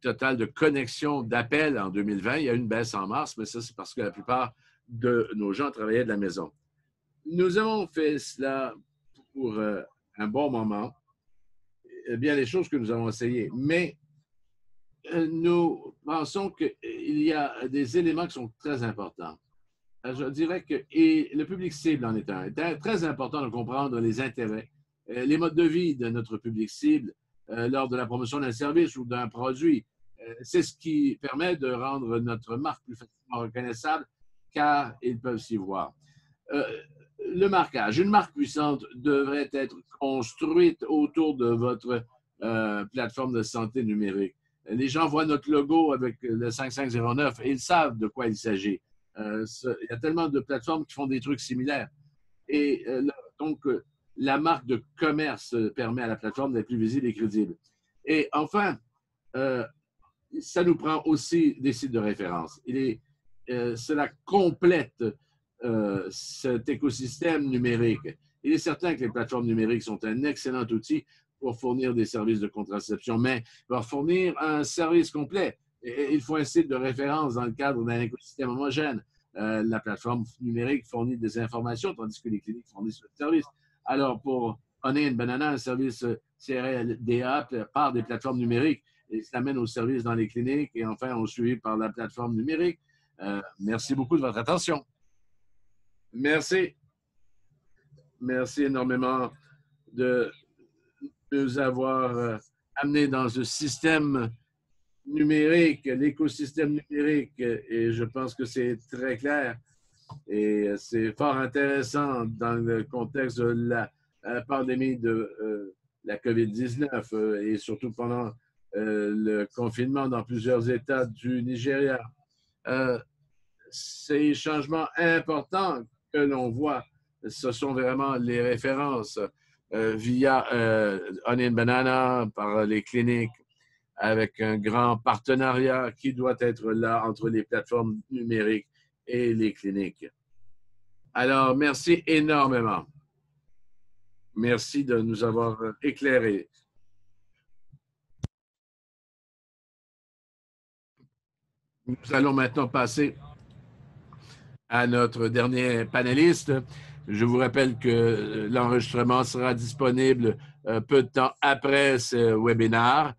total de connexions d'appels en 2020, il y a une baisse en mars, mais ça, c'est parce que la plupart de nos gens travaillaient de la maison. Nous avons fait cela pour un bon moment, bien les choses que nous avons essayées, mais nous pensons qu'il y a des éléments qui sont très importants. Je dirais que et le public cible en est un. C'est très important de comprendre les intérêts, les modes de vie de notre public cible lors de la promotion d'un service ou d'un produit. C'est ce qui permet de rendre notre marque plus facilement reconnaissable car ils peuvent s'y voir. Le marquage. Une marque puissante devrait être construite autour de votre plateforme de santé numérique. Les gens voient notre logo avec le 5509 et ils savent de quoi il s'agit. Il y a tellement de plateformes qui font des trucs similaires. Et donc, la marque de commerce permet à la plateforme d'être plus visible et crédible. Et enfin, ça nous prend aussi des sites de référence. Cela complète cet écosystème numérique. Il est certain que les plateformes numériques sont un excellent outil pour fournir des services de contraception, mais pour fournir un service complet, il faut un site de référence dans le cadre d'un écosystème homogène. La plateforme numérique fournit des informations, tandis que les cliniques fournissent le service. Alors, pour Honey & Banana, un service CRLDA par des plateformes numériques, et ça mène au service dans les cliniques et enfin au suivi par la plateforme numérique. Merci beaucoup de votre attention. Merci. Merci énormément de nous avoir amenés dans ce système numérique, l'écosystème numérique, et je pense que c'est très clair et c'est fort intéressant dans le contexte de la pandémie de la COVID-19 et surtout pendant le confinement dans plusieurs États du Nigeria. Ces changements importants que l'on voit, ce sont vraiment les références via Honey & Banana, par les cliniques, avec un grand partenariat qui doit être là entre les plateformes numériques et les cliniques. Alors, merci énormément. Merci de nous avoir éclairés. Nous allons maintenant passer à notre dernier panéliste. Je vous rappelle que l'enregistrement sera disponible peu de temps après ce webinaire.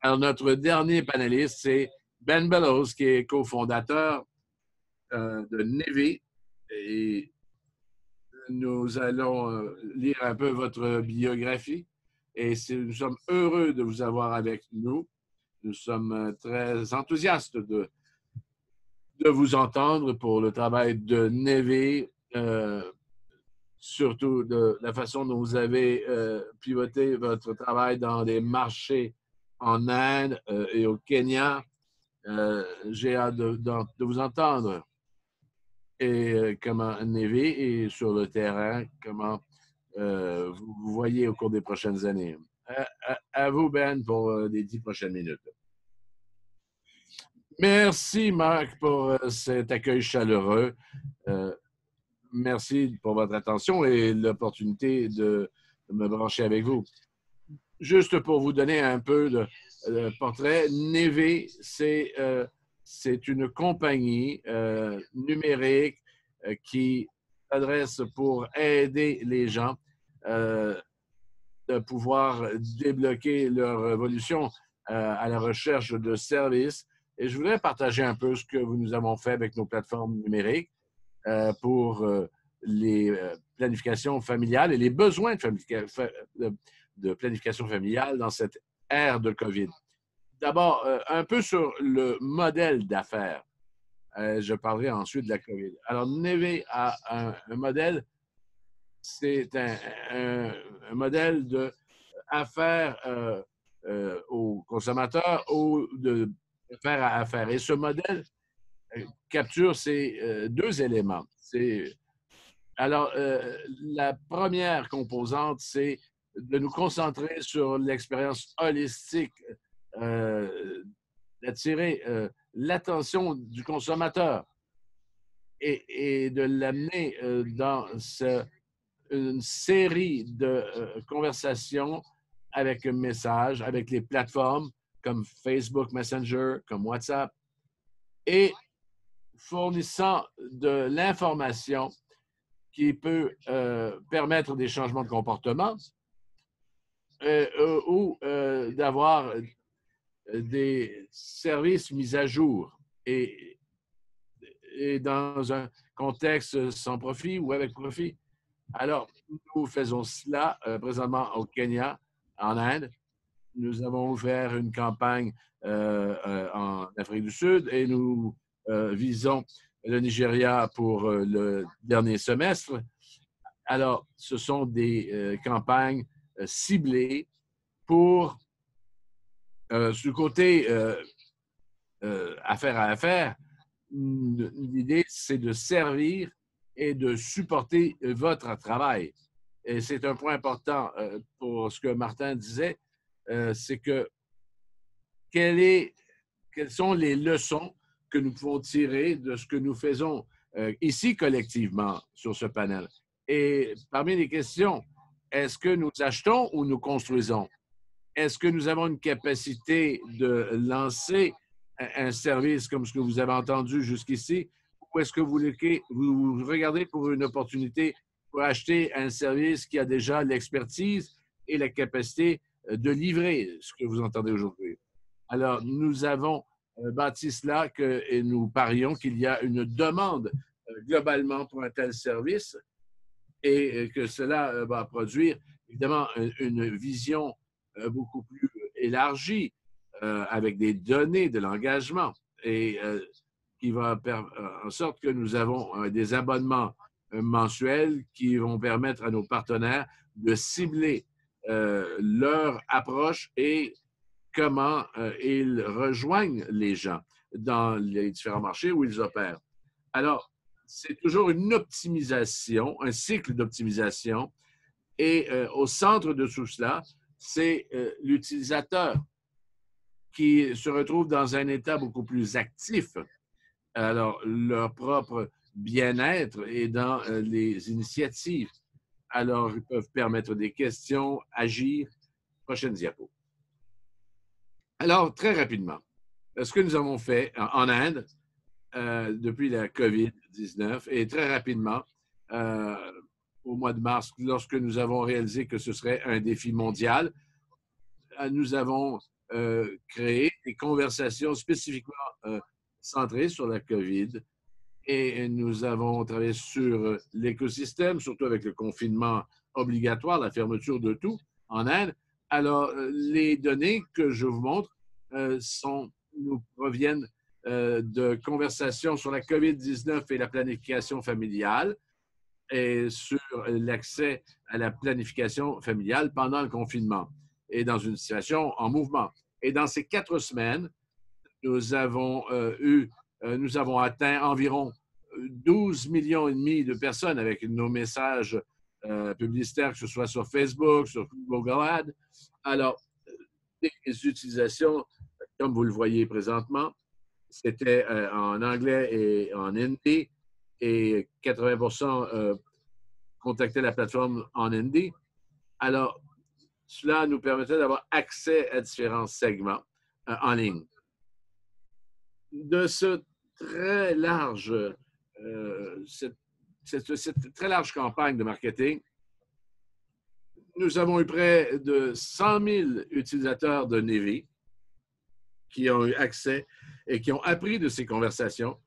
Alors, notre dernier panéliste, c'est Ben Bellows, qui est cofondateur de Neve. Et nous allons lire un peu votre biographie. Et nous sommes heureux de vous avoir avec nous. Nous sommes très enthousiastes de vous entendre pour le travail de Neve, surtout de la façon dont vous avez pivoté votre travail dans les marchés en Inde et au Kenya. J'ai hâte de vous entendre. Et comment Neve est sur le terrain, comment vous voyez au cours des prochaines années. À vous, Ben, pour les 10 prochaines minutes. Merci, Marc, pour cet accueil chaleureux. Merci pour votre attention et l'opportunité de me brancher avec vous. Juste pour vous donner un peu le portrait, Neve, c'est une compagnie numérique qui s'adresse pour aider les gens de pouvoir débloquer leur évolution à la recherche de services. Et je voudrais partager un peu ce que nous avons fait avec nos plateformes numériques pour les planifications familiales et les besoins de planification familiale dans cette ère de COVID. D'abord, un peu sur le modèle d'affaires. Je parlerai ensuite de la COVID. Alors, Neve a un modèle, c'est un modèle d'affaires aux consommateurs ou d'affaires à affaires. Et ce modèle capture ces deux éléments. Alors, la première composante, c'est de nous concentrer sur l'expérience holistique, d'attirer l'attention du consommateur. et de l'amener dans une série de conversations avec un message, avec les plateformes comme Facebook Messenger, comme WhatsApp, et fournissant de l'information qui peut permettre des changements de comportement ou d'avoir des services mis à jour et dans un contexte sans profit ou avec profit. Alors, nous faisons cela présentement au Kenya, en Inde. Nous avons ouvert une campagne en Afrique du Sud et nous visons le Nigeria pour le dernier semestre. Alors, ce sont des campagnes ciblées pour, du côté affaire à affaire, l'idée, c'est de servir et de supporter votre travail. Et c'est un point important pour ce que Martin disait, c'est que quelles sont les leçons que nous pouvons tirer de ce que nous faisons ici collectivement sur ce panel. Et parmi les questions, est-ce que nous achetons ou nous construisons? Est-ce que nous avons une capacité de lancer un service comme ce que vous avez entendu jusqu'ici? Ou est-ce que vous regardez pour une opportunité pour acheter un service qui a déjà l'expertise et la capacité de livrer ce que vous entendez aujourd'hui? Alors, nous avons bâti cela et nous parions qu'il y a une demande globalement pour un tel service et que cela va produire évidemment une vision beaucoup plus élargie avec des données de l'engagement et qui va faire en sorte que nous avons des abonnements mensuels qui vont permettre à nos partenaires de cibler leur approche et comment ils rejoignent les gens dans les différents marchés où ils opèrent. Alors, c'est toujours une optimisation, un cycle d'optimisation. Et au centre de tout cela, c'est l'utilisateur qui se retrouve dans un état beaucoup plus actif. Alors, leur propre bien-être est dans les initiatives. Alors, ils peuvent permettre des questions, agir. Prochaine diapo. Alors, très rapidement, ce que nous avons fait en Inde depuis la COVID-19 et très rapidement, au mois de mars, lorsque nous avons réalisé que ce serait un défi mondial, nous avons créé des conversations spécifiquement centrées sur la COVID et nous avons travaillé sur l'écosystème, surtout avec le confinement obligatoire, la fermeture de tout en Inde. Alors, les données que je vous montre nous proviennent de conversations sur la COVID-19 et la planification familiale et sur l'accès à la planification familiale pendant le confinement et dans une situation en mouvement. Et dans ces 4 semaines, nous avons atteint environ 12 millions et demi de personnes avec nos messages publicitaires, que ce soit sur Facebook, sur Google Ads. Alors, des utilisations, comme vous le voyez présentement, c'était en anglais et en hindi, et 80% contactaient la plateforme en hindi. Alors, cela nous permettait d'avoir accès à différents segments en ligne. De ce très large, cette très large campagne de marketing, nous avons eu près de 100 000 utilisateurs de Navy qui ont eu accès et qui ont appris de ces conversations.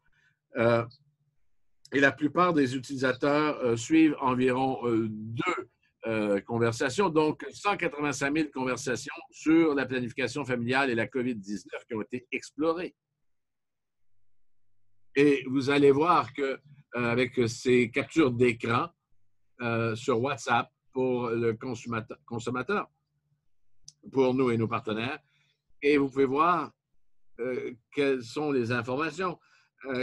Et la plupart des utilisateurs suivent environ 2 conversations, donc 185 000 conversations sur la planification familiale et la COVID-19 qui ont été explorées. Et vous allez voir qu'avec ces captures d'écran sur WhatsApp pour le consommateur, pour nous et nos partenaires, et vous pouvez voir quelles sont les informations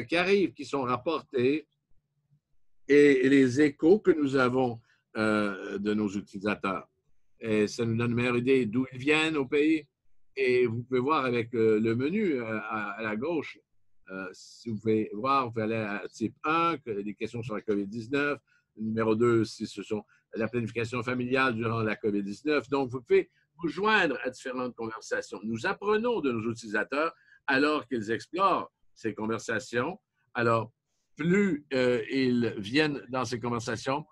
qui arrivent, qui sont rapportées et les échos que nous avons de nos utilisateurs. Et ça nous donne une meilleure idée d'où ils viennent au pays. Et vous pouvez voir avec le menu à la gauche Si vous pouvez voir, vous pouvez aller à type 1, des questions sur la COVID-19. Numéro 2, si ce sont la planification familiale durant la COVID-19. Donc, vous pouvez vous joindre à différentes conversations. Nous apprenons de nos utilisateurs alors qu'ils explorent ces conversations. Alors, plus ils viennent dans ces conversations,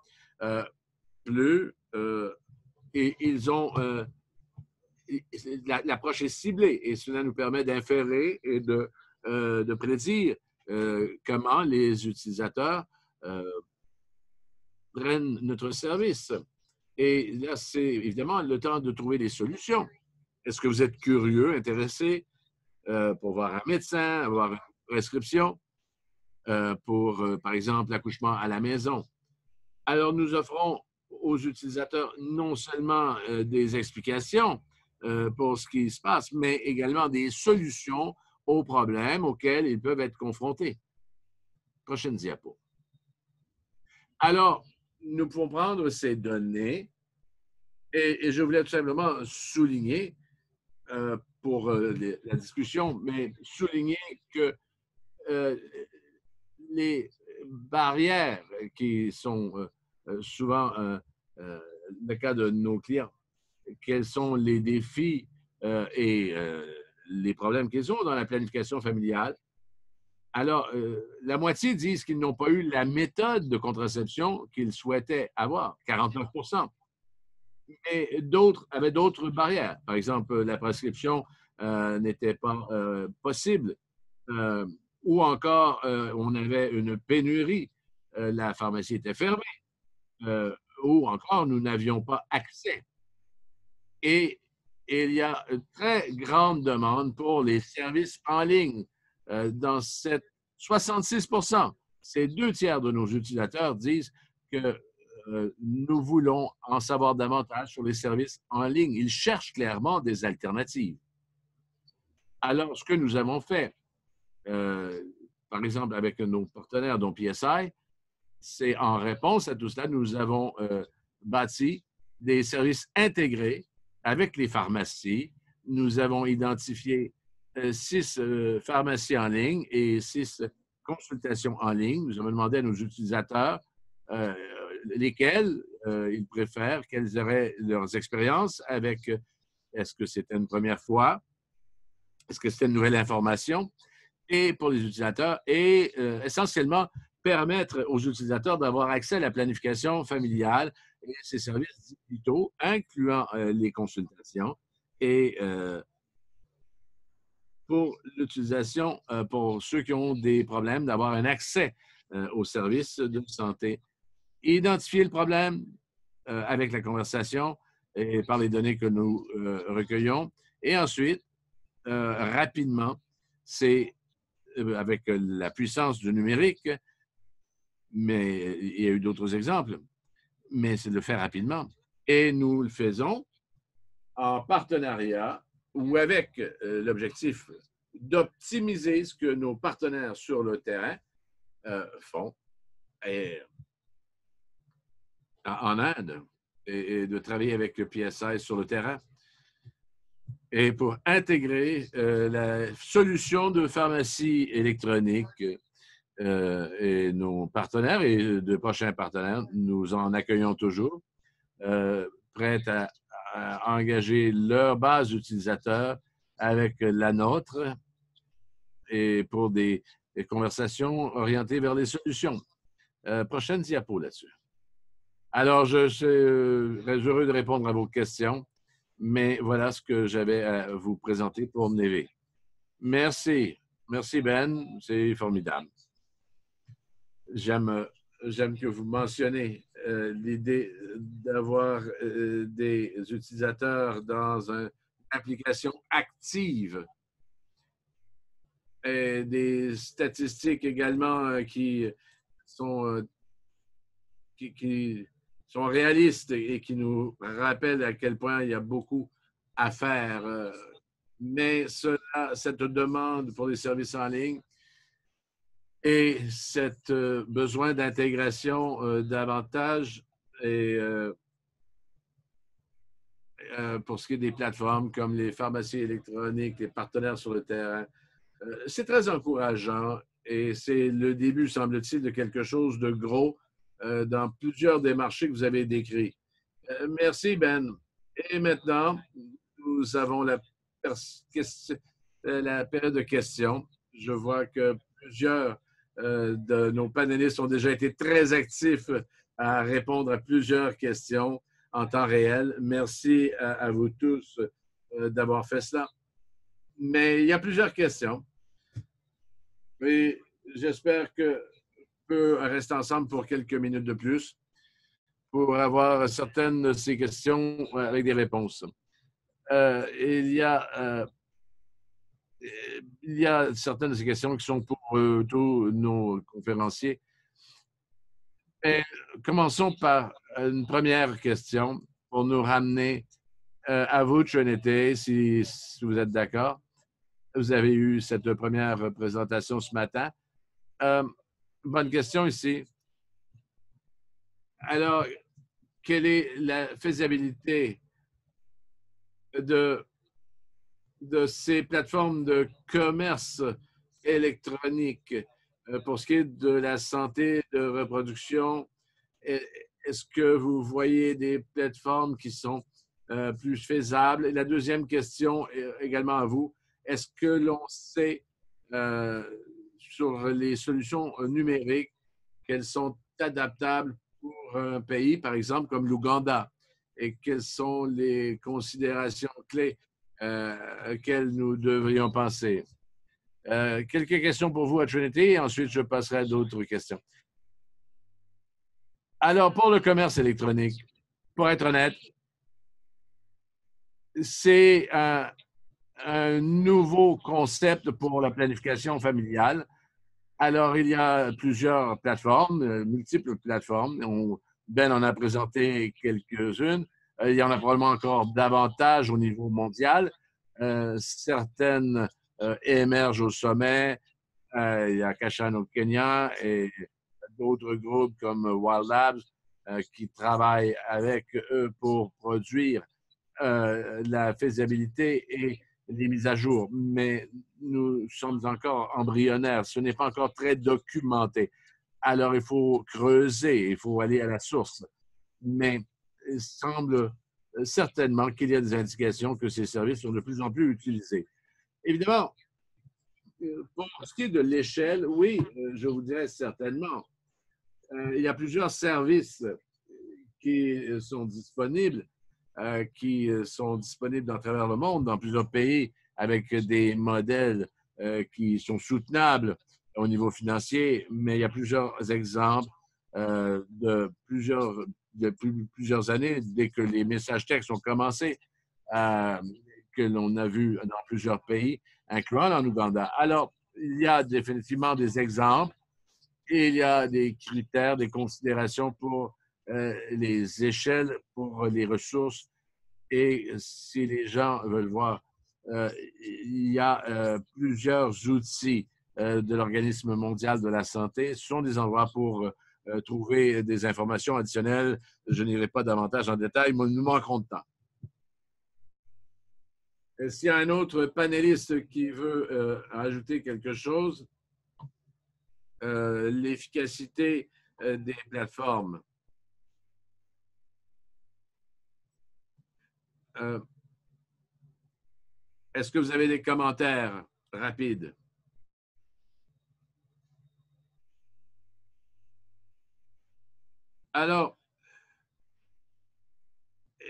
plus et ils ont l'approche est ciblée et cela nous permet d'inférer et de prédire comment les utilisateurs prennent notre service. Et là, c'est évidemment le temps de trouver des solutions. Est-ce que vous êtes curieux, intéressé pour voir un médecin, avoir une prescription pour, par exemple, l'accouchement à la maison? Alors, nous offrons aux utilisateurs non seulement des explications pour ce qui se passe, mais également des solutions aux problèmes auxquels ils peuvent être confrontés. Prochaine diapo. Alors, nous pouvons prendre ces données et je voulais tout simplement souligner pour la discussion, mais souligner que les barrières qui sont souvent le cas de nos clients, quels sont les défis et les problèmes qu'ils ont dans la planification familiale. Alors, la moitié disent qu'ils n'ont pas eu la méthode de contraception qu'ils souhaitaient avoir, 49 %. Mais d'autres avaient d'autres barrières. Par exemple, la prescription n'était pas possible. Ou encore, on avait une pénurie. La pharmacie était fermée. Ou encore, nous n'avions pas accès. Et il y a une très grande demande pour les services en ligne. Dans cette 66 %, c'est 2 tiers de nos utilisateurs disent que nous voulons en savoir davantage sur les services en ligne. Ils cherchent clairement des alternatives. Alors, ce que nous avons fait, par exemple avec nos partenaires, dont PSI, c'est en réponse à tout cela, nous avons bâti des services intégrés avec les pharmacies. Nous avons identifié 6 pharmacies en ligne et 6 consultations en ligne. Nous avons demandé à nos utilisateurs lesquels ils préfèrent, quelles seraient leurs expériences avec, est-ce que c'était une première fois, est-ce que c'était une nouvelle information, et pour les utilisateurs, et essentiellement permettre aux utilisateurs d'avoir accès à la planification familiale et ses services digitaux, incluant les consultations, et pour l'utilisation, pour ceux qui ont des problèmes, d'avoir un accès aux services de santé. Identifier le problème avec la conversation et par les données que nous recueillons. Et ensuite, rapidement, c'est avec la puissance du numérique, mais il y a eu d'autres exemples, mais c'est de le faire rapidement. Et nous le faisons en partenariat ou avec l'objectif d'optimiser ce que nos partenaires sur le terrain font en Inde et de travailler avec le PSI sur le terrain et pour intégrer la solution de pharmacie électronique et nos partenaires et de prochains partenaires, nous en accueillons toujours, prêts à engager leur base d'utilisateurs avec la nôtre et pour des conversations orientées vers les solutions. Prochaine diapo là-dessus. Alors, je serais heureux de répondre à vos questions, mais voilà ce que j'avais à vous présenter pour Neve. Merci. Merci, Ben. C'est formidable. J'aime que vous mentionnez l'idée d'avoir des utilisateurs dans une application active et des statistiques également qui sont réalistes et qui nous rappellent à quel point il y a beaucoup à faire. Mais cette demande pour les services en ligne et cet besoin d'intégration davantage et pour ce qui est des plateformes comme les pharmacies électroniques, les partenaires sur le terrain, C'est très encourageant et c'est le début, semble-t-il, de quelque chose de gros dans plusieurs des marchés que vous avez décrits. Merci, Ben. Et maintenant, nous avons la période de questions. Je vois que plusieurs de nos panélistes ont déjà été très actifs à répondre à plusieurs questions en temps réel. Merci à vous tous d'avoir fait cela. Mais il y a plusieurs questions. Et j'espère que peut rester ensemble pour quelques minutes de plus pour avoir certaines de ces questions avec des réponses. Il y a certaines de ces questions qui sont pour tous nos conférenciers. Mais commençons par une première question pour nous ramener à vous, Trinity, si vous êtes d'accord. Vous avez eu cette première présentation ce matin. Bonne question ici. Alors, quelle est la faisabilité de ces plateformes de commerce électronique pour ce qui est de la santé de reproduction? Est-ce que vous voyez des plateformes qui sont plus faisables? Et la deuxième question également à vous, est-ce que l'on sait sur les solutions numériques qu'elles sont adaptables pour un pays, par exemple, comme l'Ouganda? Et quelles sont les considérations clés auxquelles nous devrions penser? Quelques questions pour vous à Trinity et ensuite je passerai à d'autres questions. Alors, pour le commerce électronique, pour être honnête, c'est un nouveau concept pour la planification familiale. Alors, il y a plusieurs plateformes, multiples plateformes. Ben en a présenté quelques-unes. Il y en a probablement encore davantage au niveau mondial. Certaines émergent au sommet. Il y a Kashan au Kenya et d'autres groupes comme Wild Labs qui travaillent avec eux pour produire la faisabilité et les mises à jour. Mais nous sommes encore embryonnaires. Ce n'est pas encore très documenté. Alors, il faut creuser, il faut aller à la source. Mais il semble certainement qu'il y a des indications que ces services sont de plus en plus utilisés. Évidemment, pour ce qui est de l'échelle, oui, je vous dirais certainement. Il y a plusieurs services qui sont disponibles à travers le monde, dans plusieurs pays, avec des modèles qui sont soutenables au niveau financier, mais il y a plusieurs exemples de plusieurs années, dès que les messages textes ont commencé, que l'on a vu dans plusieurs pays, incluant en Ouganda. Alors, il y a définitivement des exemples et il y a des critères, des considérations pour les échelles, pour les ressources. Et si les gens veulent voir, il y a plusieurs outils de l'Organisme mondial de la santé. Ce sont des endroits pour trouver des informations additionnelles. Je n'irai pas davantage en détail, mais nous manquerons de temps. S'il y a un autre panéliste qui veut ajouter quelque chose, l'efficacité des plateformes. Est-ce que vous avez des commentaires rapides? Alors,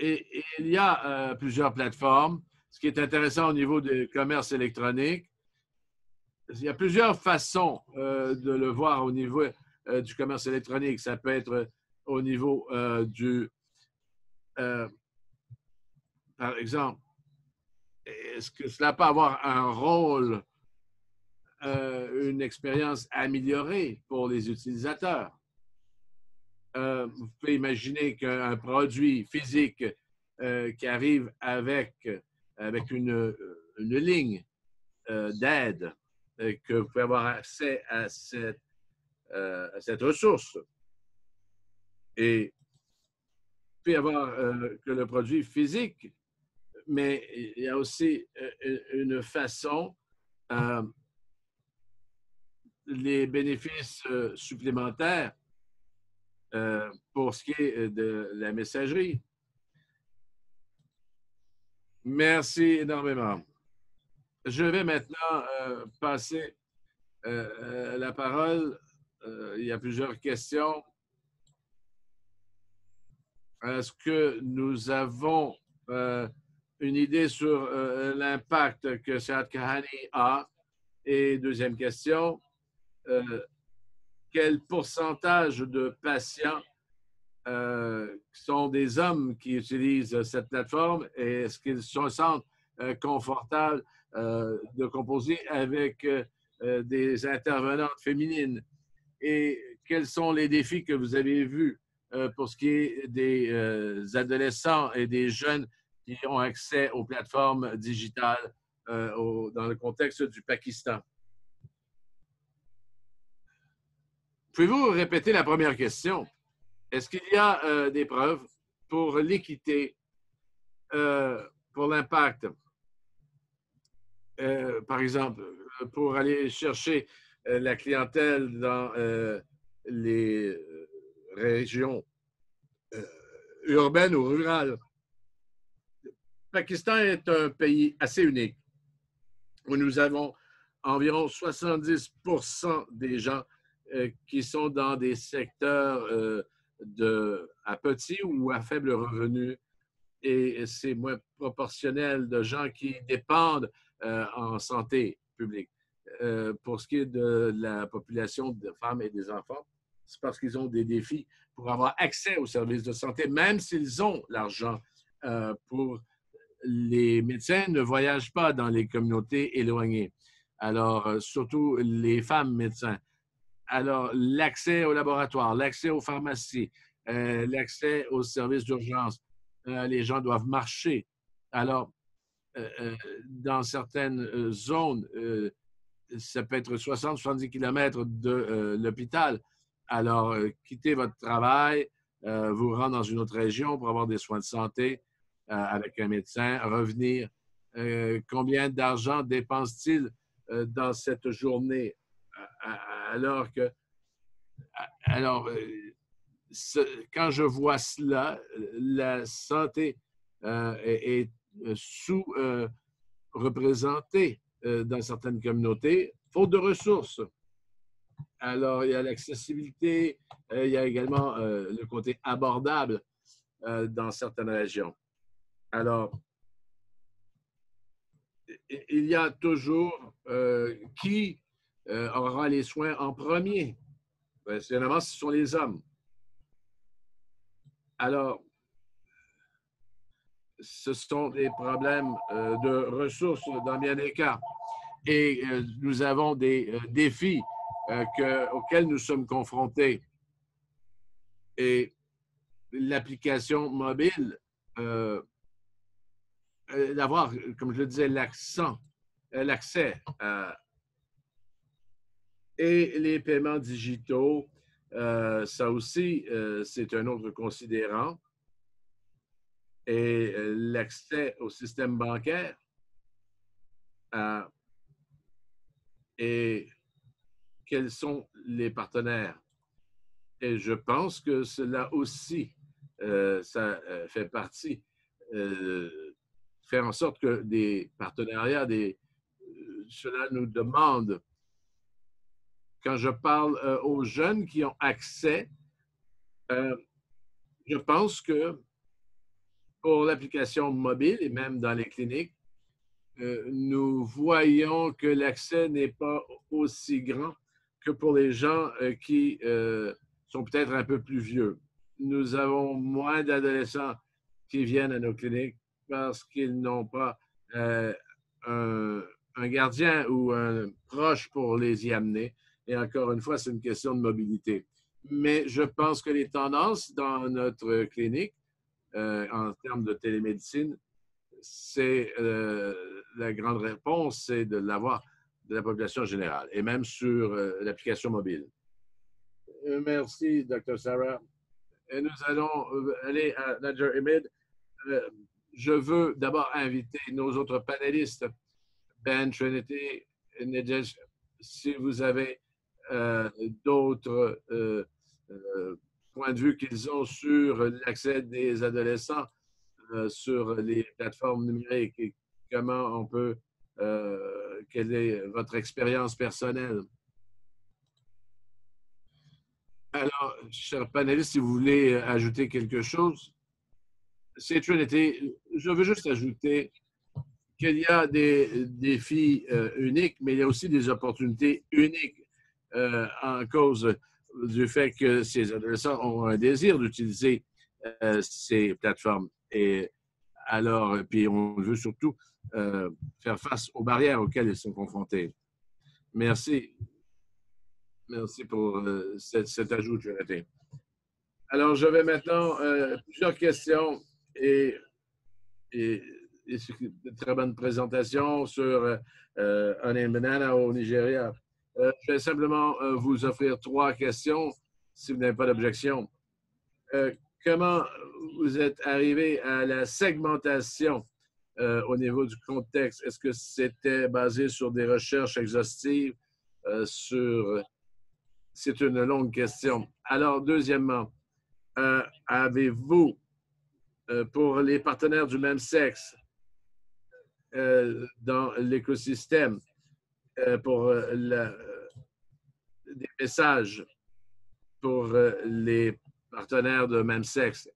il y a plusieurs plateformes. Ce qui est intéressant au niveau du commerce électronique, il y a plusieurs façons de le voir au niveau du commerce électronique. Ça peut être au niveau par exemple, est-ce que cela peut avoir un rôle, une expérience améliorée pour les utilisateurs? Vous pouvez imaginer qu'un produit physique qui arrive avec une ligne d'aide, que vous pouvez avoir accès à cette ressource. Et il peut y avoir que le produit physique, mais il y a aussi une façon les bénéfices supplémentaires pour ce qui est de la messagerie. Merci énormément. Je vais maintenant passer la parole. Il y a plusieurs questions. Est-ce que nous avons une idée sur l'impact que Saad Kahani a? Et deuxième question, quel pourcentage de patients sont des hommes qui utilisent cette plateforme et est-ce qu'ils se sentent confortables de composer avec des intervenantes féminines? Et quels sont les défis que vous avez vus pour ce qui est des adolescents et des jeunes qui ont accès aux plateformes digitales dans le contexte du Pakistan? Pouvez-vous répéter la première question? Est-ce qu'il y a des preuves pour l'équité, pour l'impact? Par exemple, pour aller chercher la clientèle dans les régions urbaines ou rurales. Le Pakistan est un pays assez unique où nous avons environ 70% des gens qui sont dans des secteurs à petit ou à faible revenu et c'est moins proportionnel de gens qui dépendent en santé publique. Pour ce qui est de la population de femmes et des enfants, c'est parce qu'ils ont des défis pour avoir accès aux services de santé, même s'ils ont l'argent pour les médecins ne voyagent pas dans les communautés éloignées. Alors, surtout les femmes médecins. Alors, l'accès au laboratoire, l'accès aux pharmacies, l'accès aux services d'urgence, les gens doivent marcher. Alors, dans certaines zones, ça peut être 60-70 km de l'hôpital. Alors, quittez votre travail, vous rendre dans une autre région pour avoir des soins de santé avec un médecin, revenir. Combien d'argent dépense-t-il dans cette journée? Alors que, quand je vois cela, la santé est sous-représentée dans certaines communautés, faute de ressources. Alors, il y a l'accessibilité, il y a également le côté abordable dans certaines régions. Alors, il y a toujours qui aura les soins en premier. Généralement, ce sont les hommes. Alors, ce sont des problèmes de ressources dans bien des cas. Et nous avons des défis auxquels nous sommes confrontés. Et l'application mobile, d'avoir, comme je le disais, l'accès et les paiements digitaux, ça aussi, c'est un autre considérant. Et l'accès au système bancaire et quels sont les partenaires. Et je pense que cela aussi, ça fait partie, faire en sorte que des partenariats, cela nous demande, quand je parle aux jeunes qui ont accès, je pense que pour l'application mobile et même dans les cliniques, nous voyons que l'accès n'est pas aussi grand que pour les gens qui sont peut-être un peu plus vieux. Nous avons moins d'adolescents qui viennent à nos cliniques parce qu'ils n'ont pas un gardien ou un proche pour les y amener. Et encore une fois, c'est une question de mobilité. Mais je pense que les tendances dans notre clinique, en termes de télémédecine, c'est la grande réponse, c'est de l'avoir de la population générale et même sur l'application mobile. Merci, Dr. Sarah. Et nous allons aller à Nader Ahmed. Je veux d'abord inviter nos autres panélistes, Ben, Trinity, Nedesh, si vous avez d'autres points de vue qu'ils ont sur l'accès des adolescents sur les plateformes numériques et comment on peut, quelle est votre expérience personnelle? Alors, chers panélistes, si vous voulez ajouter quelque chose, c'est Trinity. Je veux juste ajouter qu'il y a des défis uniques, mais il y a aussi des opportunités uniques en cause du fait que ces adolescents ont un désir d'utiliser ces plateformes. Et alors, puis on veut surtout faire face aux barrières auxquelles ils sont confrontés. Merci. Merci pour cet ajout, Jonathan. Alors, je vais maintenant plusieurs questions et de très bonne présentation sur Honey and Banana au Nigeria. Je vais simplement vous offrir 3 questions, si vous n'avez pas d'objection. Comment vous êtes arrivé à la segmentation au niveau du contexte? Est-ce que c'était basé sur des recherches exhaustives? C'est une longue question. Alors, deuxièmement, avez-vous, pour les partenaires du même sexe, dans l'écosystème, pour des messages pour les partenaires de même sexe?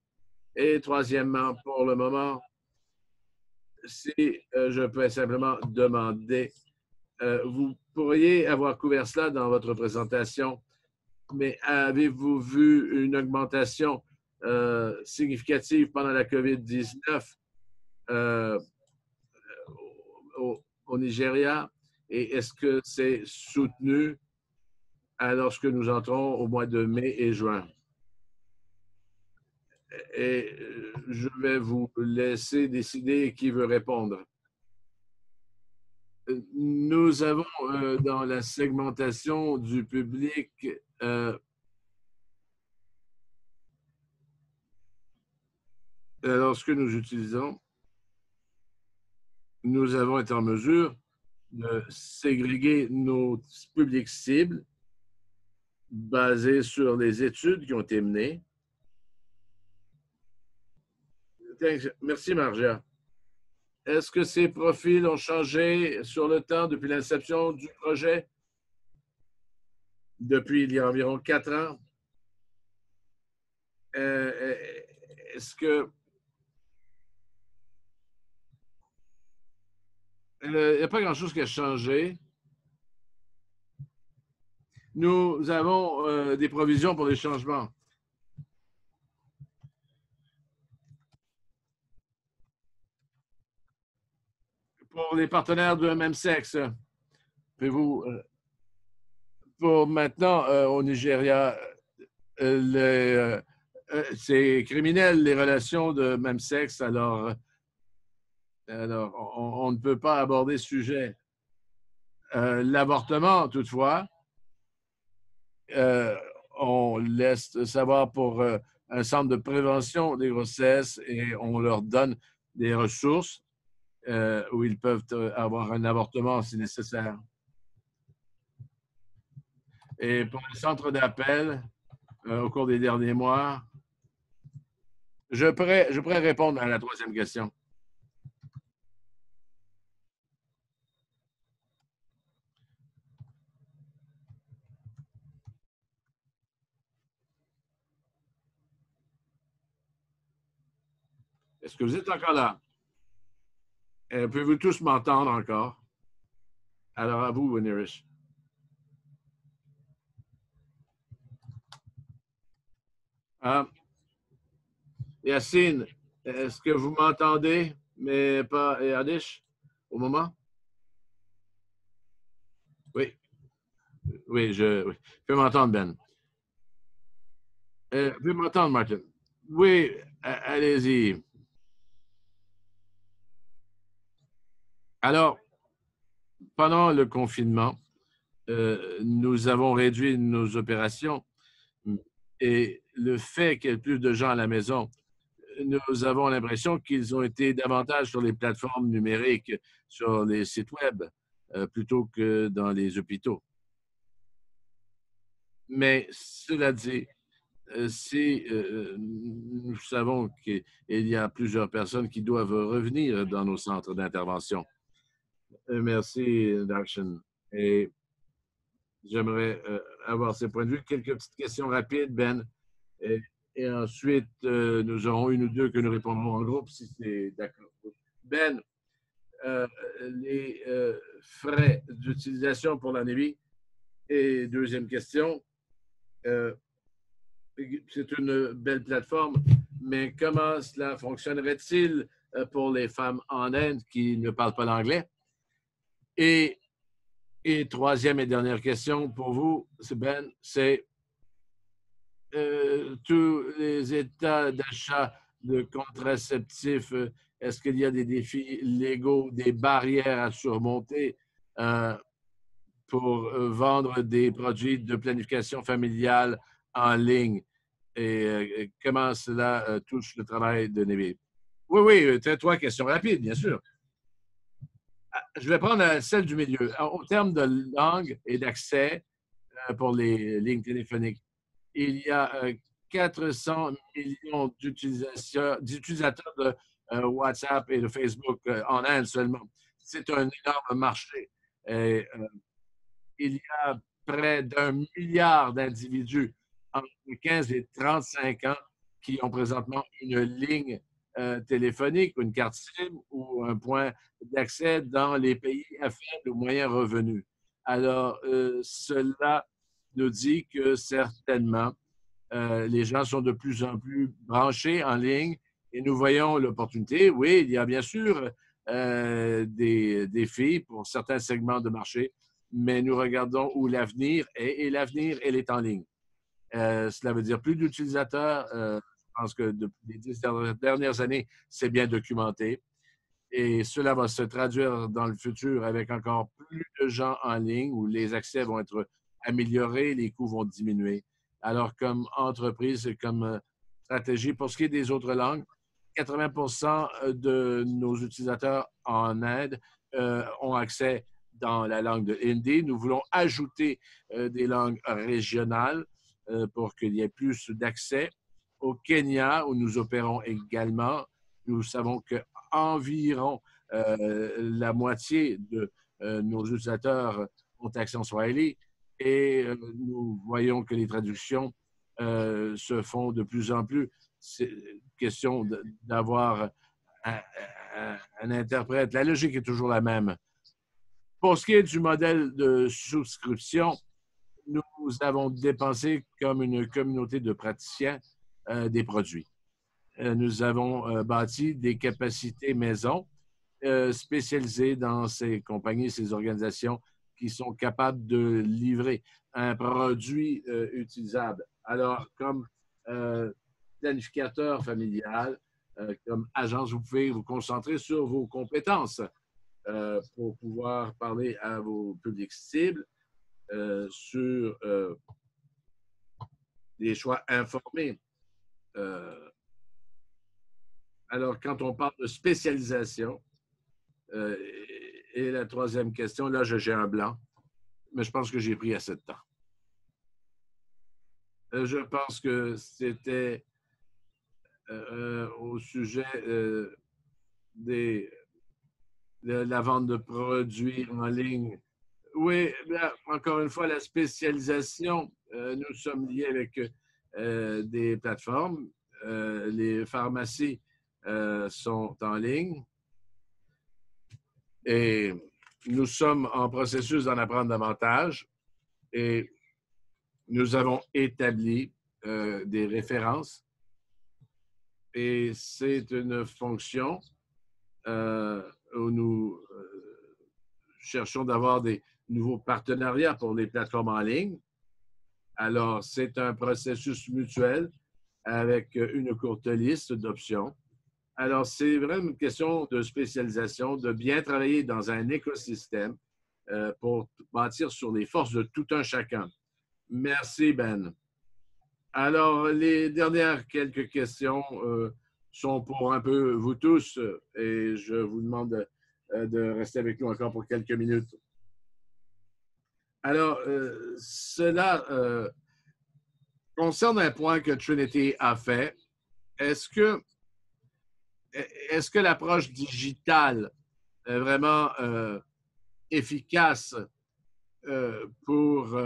Et troisièmement, pour le moment, si je peux simplement demander, vous pourriez avoir couvert cela dans votre présentation, mais avez-vous vu une augmentation significative pendant la COVID-19 au Nigeria? Et est-ce que c'est soutenu lorsque nous entrons au mois de mai et juin? Et je vais vous laisser décider qui veut répondre. Nous avons dans la segmentation du public lorsque nous utilisons, nous avons été en mesure de ségréguer nos publics cibles basés sur les études qui ont été menées. Merci, Marja. Est-ce que ces profils ont changé sur le temps depuis l'inception du projet? Depuis il y a environ 4 ans? Est-ce que il n'y a pas grand-chose qui a changé? Nous avons des provisions pour les changements. Pour les partenaires d'un même sexe, pouvez-vous, pour maintenant au Nigeria, c'est criminel les relations de même sexe, alors on ne peut pas aborder ce sujet. L'avortement, toutefois, on laisse savoir pour un centre de prévention des grossesses et on leur donne des ressources où ils peuvent avoir un avortement si nécessaire. Et pour le centre d'appel, au cours des derniers mois, je pourrais répondre à la troisième question. Est-ce que vous êtes encore là? Pouvez-vous tous m'entendre encore? Alors, à vous, Nirish. Yacine, est-ce que vous m'entendez, mais pas Adish, au moment? Oui. Oui, je peux m'entendre, Ben. Vous pouvez m'entendre, Martin? Oui, allez-y. Alors, pendant le confinement, nous avons réduit nos opérations et le fait qu'il y ait plus de gens à la maison, nous avons l'impression qu'ils ont été davantage sur les plateformes numériques, sur les sites web, plutôt que dans les hôpitaux. Mais cela dit, si nous savons qu'il y a plusieurs personnes qui doivent revenir dans nos centres d'intervention. Merci, Darshan. Et j'aimerais avoir ces points de vue. Quelques petites questions rapides, Ben. Et ensuite, nous aurons une ou deux que nous répondrons en groupe, si c'est d'accord. Ben, les frais d'utilisation pour la Navy. Et deuxième question, c'est une belle plateforme, mais comment cela fonctionnerait-il pour les femmes en Inde qui ne parlent pas l'anglais? Et troisième et dernière question pour vous, Ben, c'est tous les états d'achat de contraceptifs, est-ce qu'il y a des défis légaux, des barrières à surmonter pour vendre des produits de planification familiale en ligne? Et comment cela touche le travail de Navy? Oui, oui, trois questions rapides, bien sûr. Je vais prendre celle du milieu. Au terme de langue et d'accès pour les lignes téléphoniques, il y a 400 millions d'utilisateurs de WhatsApp et de Facebook en Inde seulement. C'est un énorme marché. Et, il y a près d'1 milliard d'individus entre 15 et 35 ans qui ont présentement une ligne téléphonique, une carte SIM ou un point d'accès dans les pays à faible ou moyen revenu. Alors, cela nous dit que certainement, les gens sont de plus en plus branchés en ligne et nous voyons l'opportunité. Oui, il y a bien sûr des défis pour certains segments de marché, mais nous regardons où l'avenir est et l'avenir, elle est en ligne. Cela veut dire plus d'utilisateurs. Je pense que depuis les 10 dernières années, c'est bien documenté. Et cela va se traduire dans le futur avec encore plus de gens en ligne où les accès vont être améliorés, les coûts vont diminuer. Alors, comme entreprise et comme stratégie, pour ce qui est des autres langues, 80% de nos utilisateurs en Inde ont accès dans la langue de hindi. Nous voulons ajouter des langues régionales pour qu'il y ait plus d'accès. Au Kenya, où nous opérons également, nous savons qu'environ la moitié de nos utilisateurs ont accès en Swahili et nous voyons que les traductions se font de plus en plus. C'est question d'avoir un interprète. La logique est toujours la même. Pour ce qui est du modèle de souscription, nous avons dépensé comme une communauté de praticiens des produits. Nous avons bâti des capacités maison spécialisées dans ces compagnies, ces organisations qui sont capables de livrer un produit utilisable. Alors, comme planificateur familial, comme agence, vous pouvez vous concentrer sur vos compétences pour pouvoir parler à vos publics cibles sur des choix informés. Alors, quand on parle de spécialisation, et la troisième question, là, j'ai un blanc, mais je pense que j'ai pris assez de temps. Je pense que c'était au sujet de la vente de produits en ligne. Oui, bien, encore une fois, la spécialisation, nous sommes liés avec des plateformes. Les pharmacies sont en ligne et nous sommes en processus d'en apprendre davantage et nous avons établi des références et c'est une fonction où nous cherchons d'avoir des nouveaux partenariats pour les plateformes en ligne. Alors, c'est un processus mutuel avec une courte liste d'options. Alors, c'est vraiment une question de spécialisation, de bien travailler dans un écosystème pour bâtir sur les forces de tout un chacun. Merci, Ben. Alors, les dernières quelques questions sont pour un peu vous tous et je vous demande de rester avec nous encore pour quelques minutes. Alors, cela concerne un point que Trinity a fait, est-ce que l'approche digitale est vraiment efficace pour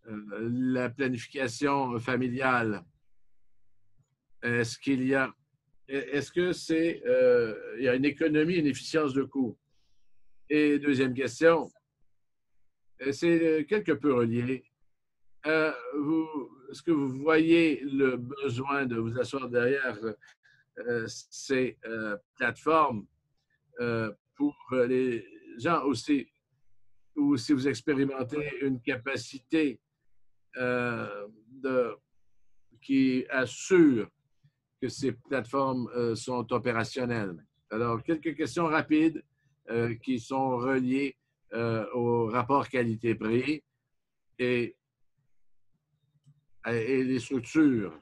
la planification familiale? Est-ce qu'il y a, est-ce que c'est, il y a une économie, une efficience de coût? Et deuxième question, c'est quelque peu relié. Est-ce que vous voyez le besoin de vous asseoir derrière ces plateformes pour les gens aussi, ou si vous expérimentez une capacité qui assure que ces plateformes sont opérationnelles? Alors, quelques questions rapides qui sont reliées au rapport qualité-prix et les structures.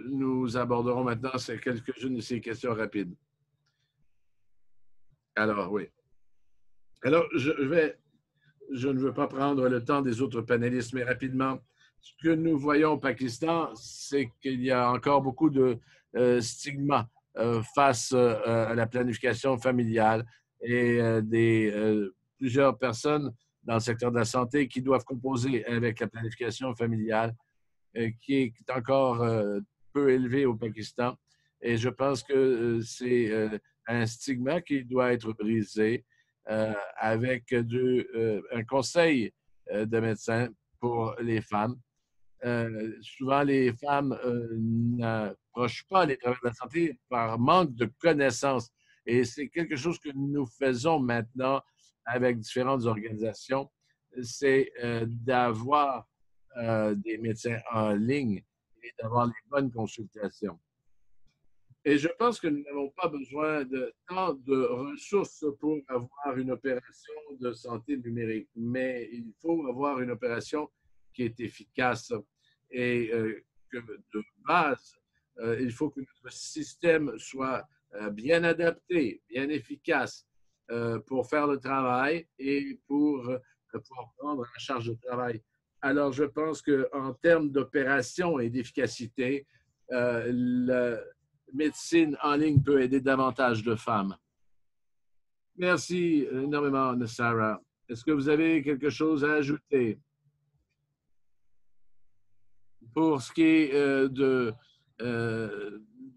Nous aborderons maintenant quelques-unes de ces questions rapides. Alors, oui. Alors, je ne veux pas prendre le temps des autres panélistes, mais rapidement, ce que nous voyons au Pakistan, c'est qu'il y a encore beaucoup de stigmas face à la planification familiale et plusieurs personnes dans le secteur de la santé qui doivent composer avec la planification familiale qui est encore peu élevé au Pakistan. Et je pense que c'est un stigma qui doit être brisé avec un conseil de médecins pour les femmes. Souvent, les femmes n'approchent pas les travailleurs de la santé par manque de connaissances. Et c'est quelque chose que nous faisons maintenant avec différentes organisations, c'est d'avoir des médecins en ligne et d'avoir les bonnes consultations. Et je pense que nous n'avons pas besoin de tant de ressources pour avoir une opération de santé numérique, mais il faut avoir une opération qui est efficace et que de base, il faut que notre système soit bien adapté, bien efficace pour faire le travail et pour pouvoir prendre en charge le travail. Alors, je pense qu'en termes d'opération et d'efficacité, la médecine en ligne peut aider davantage de femmes. Merci énormément, Sarah. Est-ce que vous avez quelque chose à ajouter? Pour ce qui est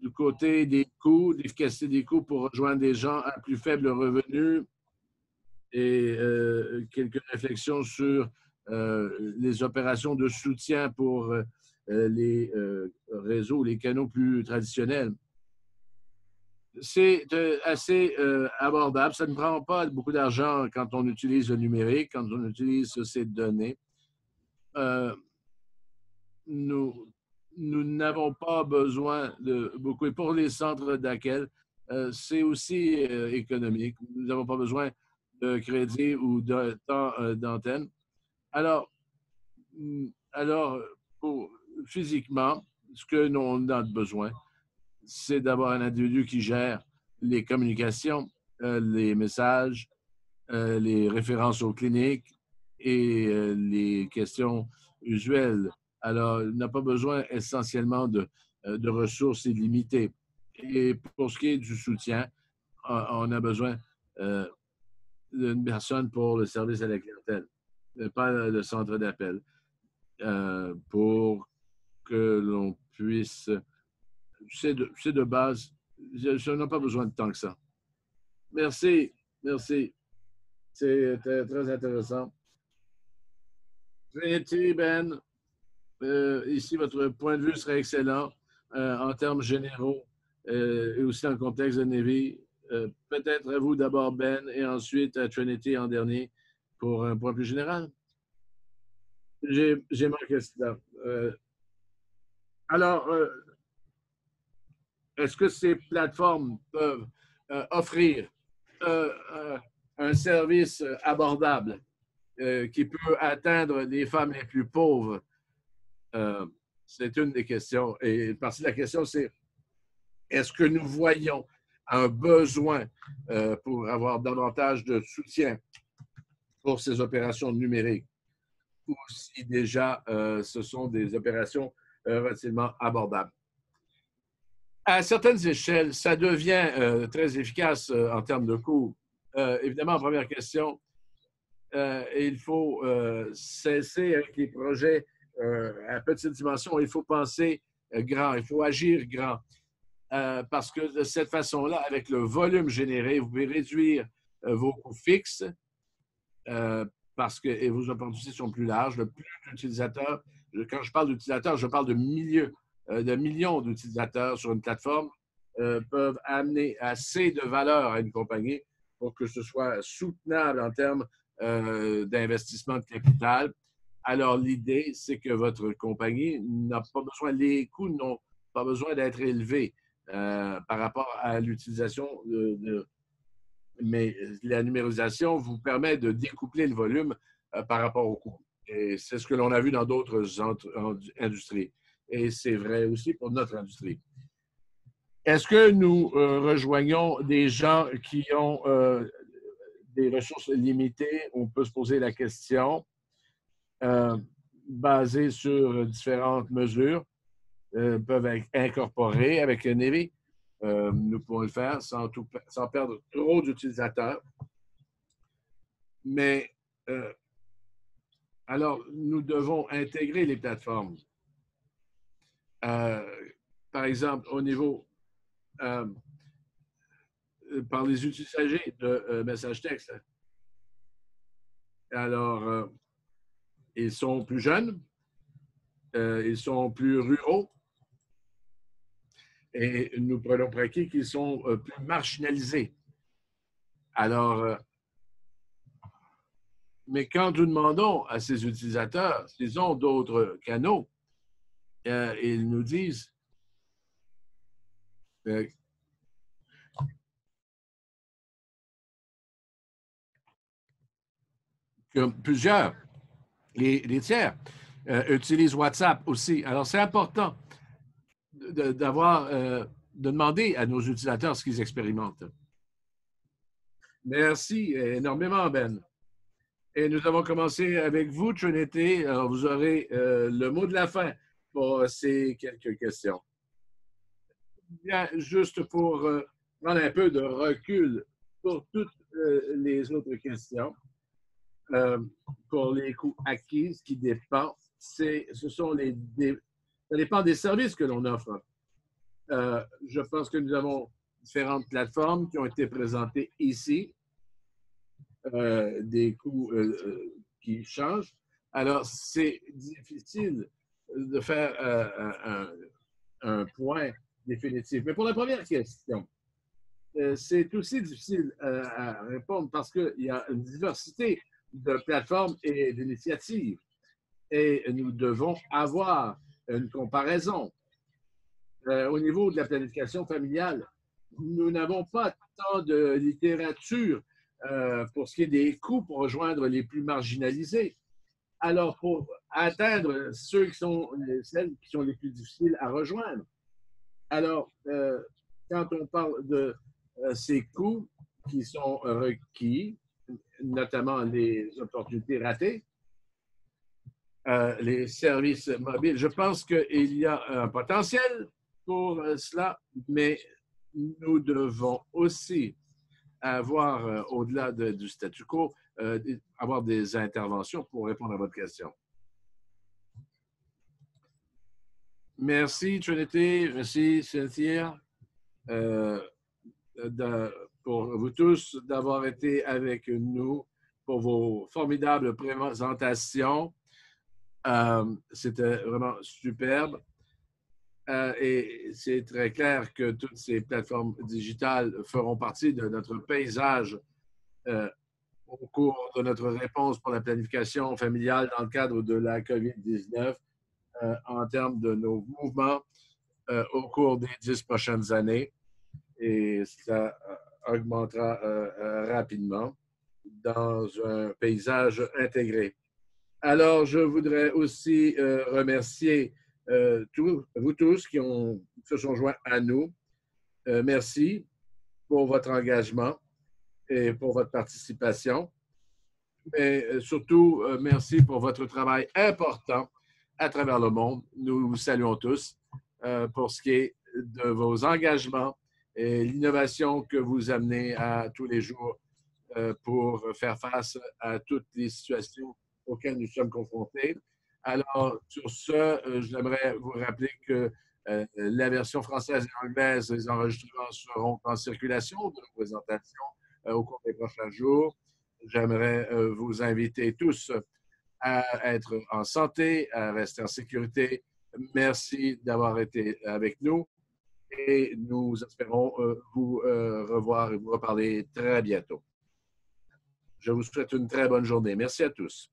du côté des coûts, l'efficacité des coûts pour rejoindre des gens à plus faible revenu et quelques réflexions sur les opérations de soutien pour les réseaux, les canaux plus traditionnels. C'est assez abordable. Ça ne prend pas beaucoup d'argent quand on utilise le numérique, quand on utilise ces données. Nous n'avons pas besoin de beaucoup. Et pour les centres d'accueil, c'est aussi économique. Nous n'avons pas besoin de crédit ou de temps d'antenne. Alors, physiquement, ce que l'on a besoin, c'est d'avoir un individu qui gère les communications, les messages, les références aux cliniques et les questions usuelles. Alors, il n'a pas besoin essentiellement de ressources illimitées. Et pour ce qui est du soutien, on a besoin d'une personne pour le service à la clientèle, pas le centre d'appel, pour que l'on puisse... C'est de base. Je n'ai pas besoin de tant que ça. Merci. Merci. C'est très intéressant. Trinity, Ben, ici, votre point de vue serait excellent en termes généraux et aussi dans le contexte de Navy. Peut-être à vous d'abord, Ben, et ensuite à Trinity en dernier pour un point plus général. J'ai marqué cela. Alors, est-ce que ces plateformes peuvent offrir un service abordable qui peut atteindre les femmes les plus pauvres? C'est une des questions. Et une partie de la question, c'est est-ce que nous voyons un besoin pour avoir davantage de soutien pour ces opérations numériques ou si déjà ce sont des opérations relativement abordables. À certaines échelles, ça devient très efficace en termes de coûts. Évidemment, première question, il faut cesser avec les projets à petite dimension. Il faut penser grand, il faut agir grand. Parce que de cette façon-là, avec le volume généré, vous pouvez réduire vos coûts fixes parce que et vos opportunités sont plus larges. Le plus d'utilisateurs, quand je parle d'utilisateurs, je parle de millions d'utilisateurs sur une plateforme peuvent amener assez de valeur à une compagnie pour que ce soit soutenable en termes d'investissement de capital. Alors, l'idée, c'est que votre compagnie n'a pas besoin, les coûts n'ont pas besoin d'être élevés par rapport à l'utilisation mais la numérisation vous permet de découpler le volume par rapport au coût. Et c'est ce que l'on a vu dans d'autres industries. Et c'est vrai aussi pour notre industrie. Est-ce que nous rejoignons des gens qui ont des ressources limitées? On peut se poser la question basée sur différentes mesures peuvent être incorporées avec Navy. Nous pouvons le faire sans perdre trop d'utilisateurs. Mais alors, nous devons intégrer les plateformes. Par exemple, au niveau par les usagers de messages textes. Alors, ils sont plus jeunes, ils sont plus ruraux, et nous prenons pour acquis qu'ils sont plus marginalisés. Alors, mais quand nous demandons à ces utilisateurs s'ils ont d'autres canaux, ils nous disent que plusieurs, les tiers, utilisent WhatsApp aussi. Alors, c'est important de demander à nos utilisateurs ce qu'ils expérimentent. Merci énormément, Ben. Et nous avons commencé avec vous, Trinity. Alors, vous aurez le mot de la fin pour ces quelques questions. Bien, juste pour prendre un peu de recul pour toutes les autres questions, pour les coûts acquis, ce qui dépend, ça dépend des services que l'on offre. Je pense que nous avons différentes plateformes qui ont été présentées ici, des coûts qui changent. Alors, c'est difficile de faire un point définitif. Mais pour la première question, c'est aussi difficile à répondre parce qu'il y a une diversité de plateformes et d'initiatives. Et nous devons avoir une comparaison. Au niveau de la planification familiale, nous n'avons pas tant de littérature pour ce qui est des coûts pour rejoindre les plus marginalisés. Alors, pour atteindre celles qui sont les plus difficiles à rejoindre, alors, quand on parle de ces coûts qui sont requis, notamment les opportunités ratées, les services mobiles, je pense qu'il y a un potentiel pour cela, mais nous devons aussi avoir, au-delà du statu quo, avoir des interventions pour répondre à votre question. Merci, Trinity. Merci, Cynthia, pour vous tous d'avoir été avec nous pour vos formidables présentations. C'était vraiment superbe. Et c'est très clair que toutes ces plateformes digitales feront partie de notre paysage au cours de notre réponse pour la planification familiale dans le cadre de la COVID-19 en termes de nos mouvements au cours des 10 prochaines années. Et ça augmentera rapidement dans un paysage intégré. Alors, je voudrais aussi remercier vous tous qui se sont joints à nous. Merci pour votre engagement et pour votre participation. Mais surtout, merci pour votre travail important à travers le monde. Nous vous saluons tous pour ce qui est de vos engagements et l'innovation que vous amenez à tous les jours pour faire face à toutes les situations auxquelles nous sommes confrontés. Alors, sur ce, j'aimerais vous rappeler que la version française et anglaise des enregistrements seront en circulation de nos présentations au cours des prochains jours. J'aimerais vous inviter tous à être en santé, à rester en sécurité. Merci d'avoir été avec nous et nous espérons vous revoir et vous reparler très bientôt. Je vous souhaite une très bonne journée. Merci à tous.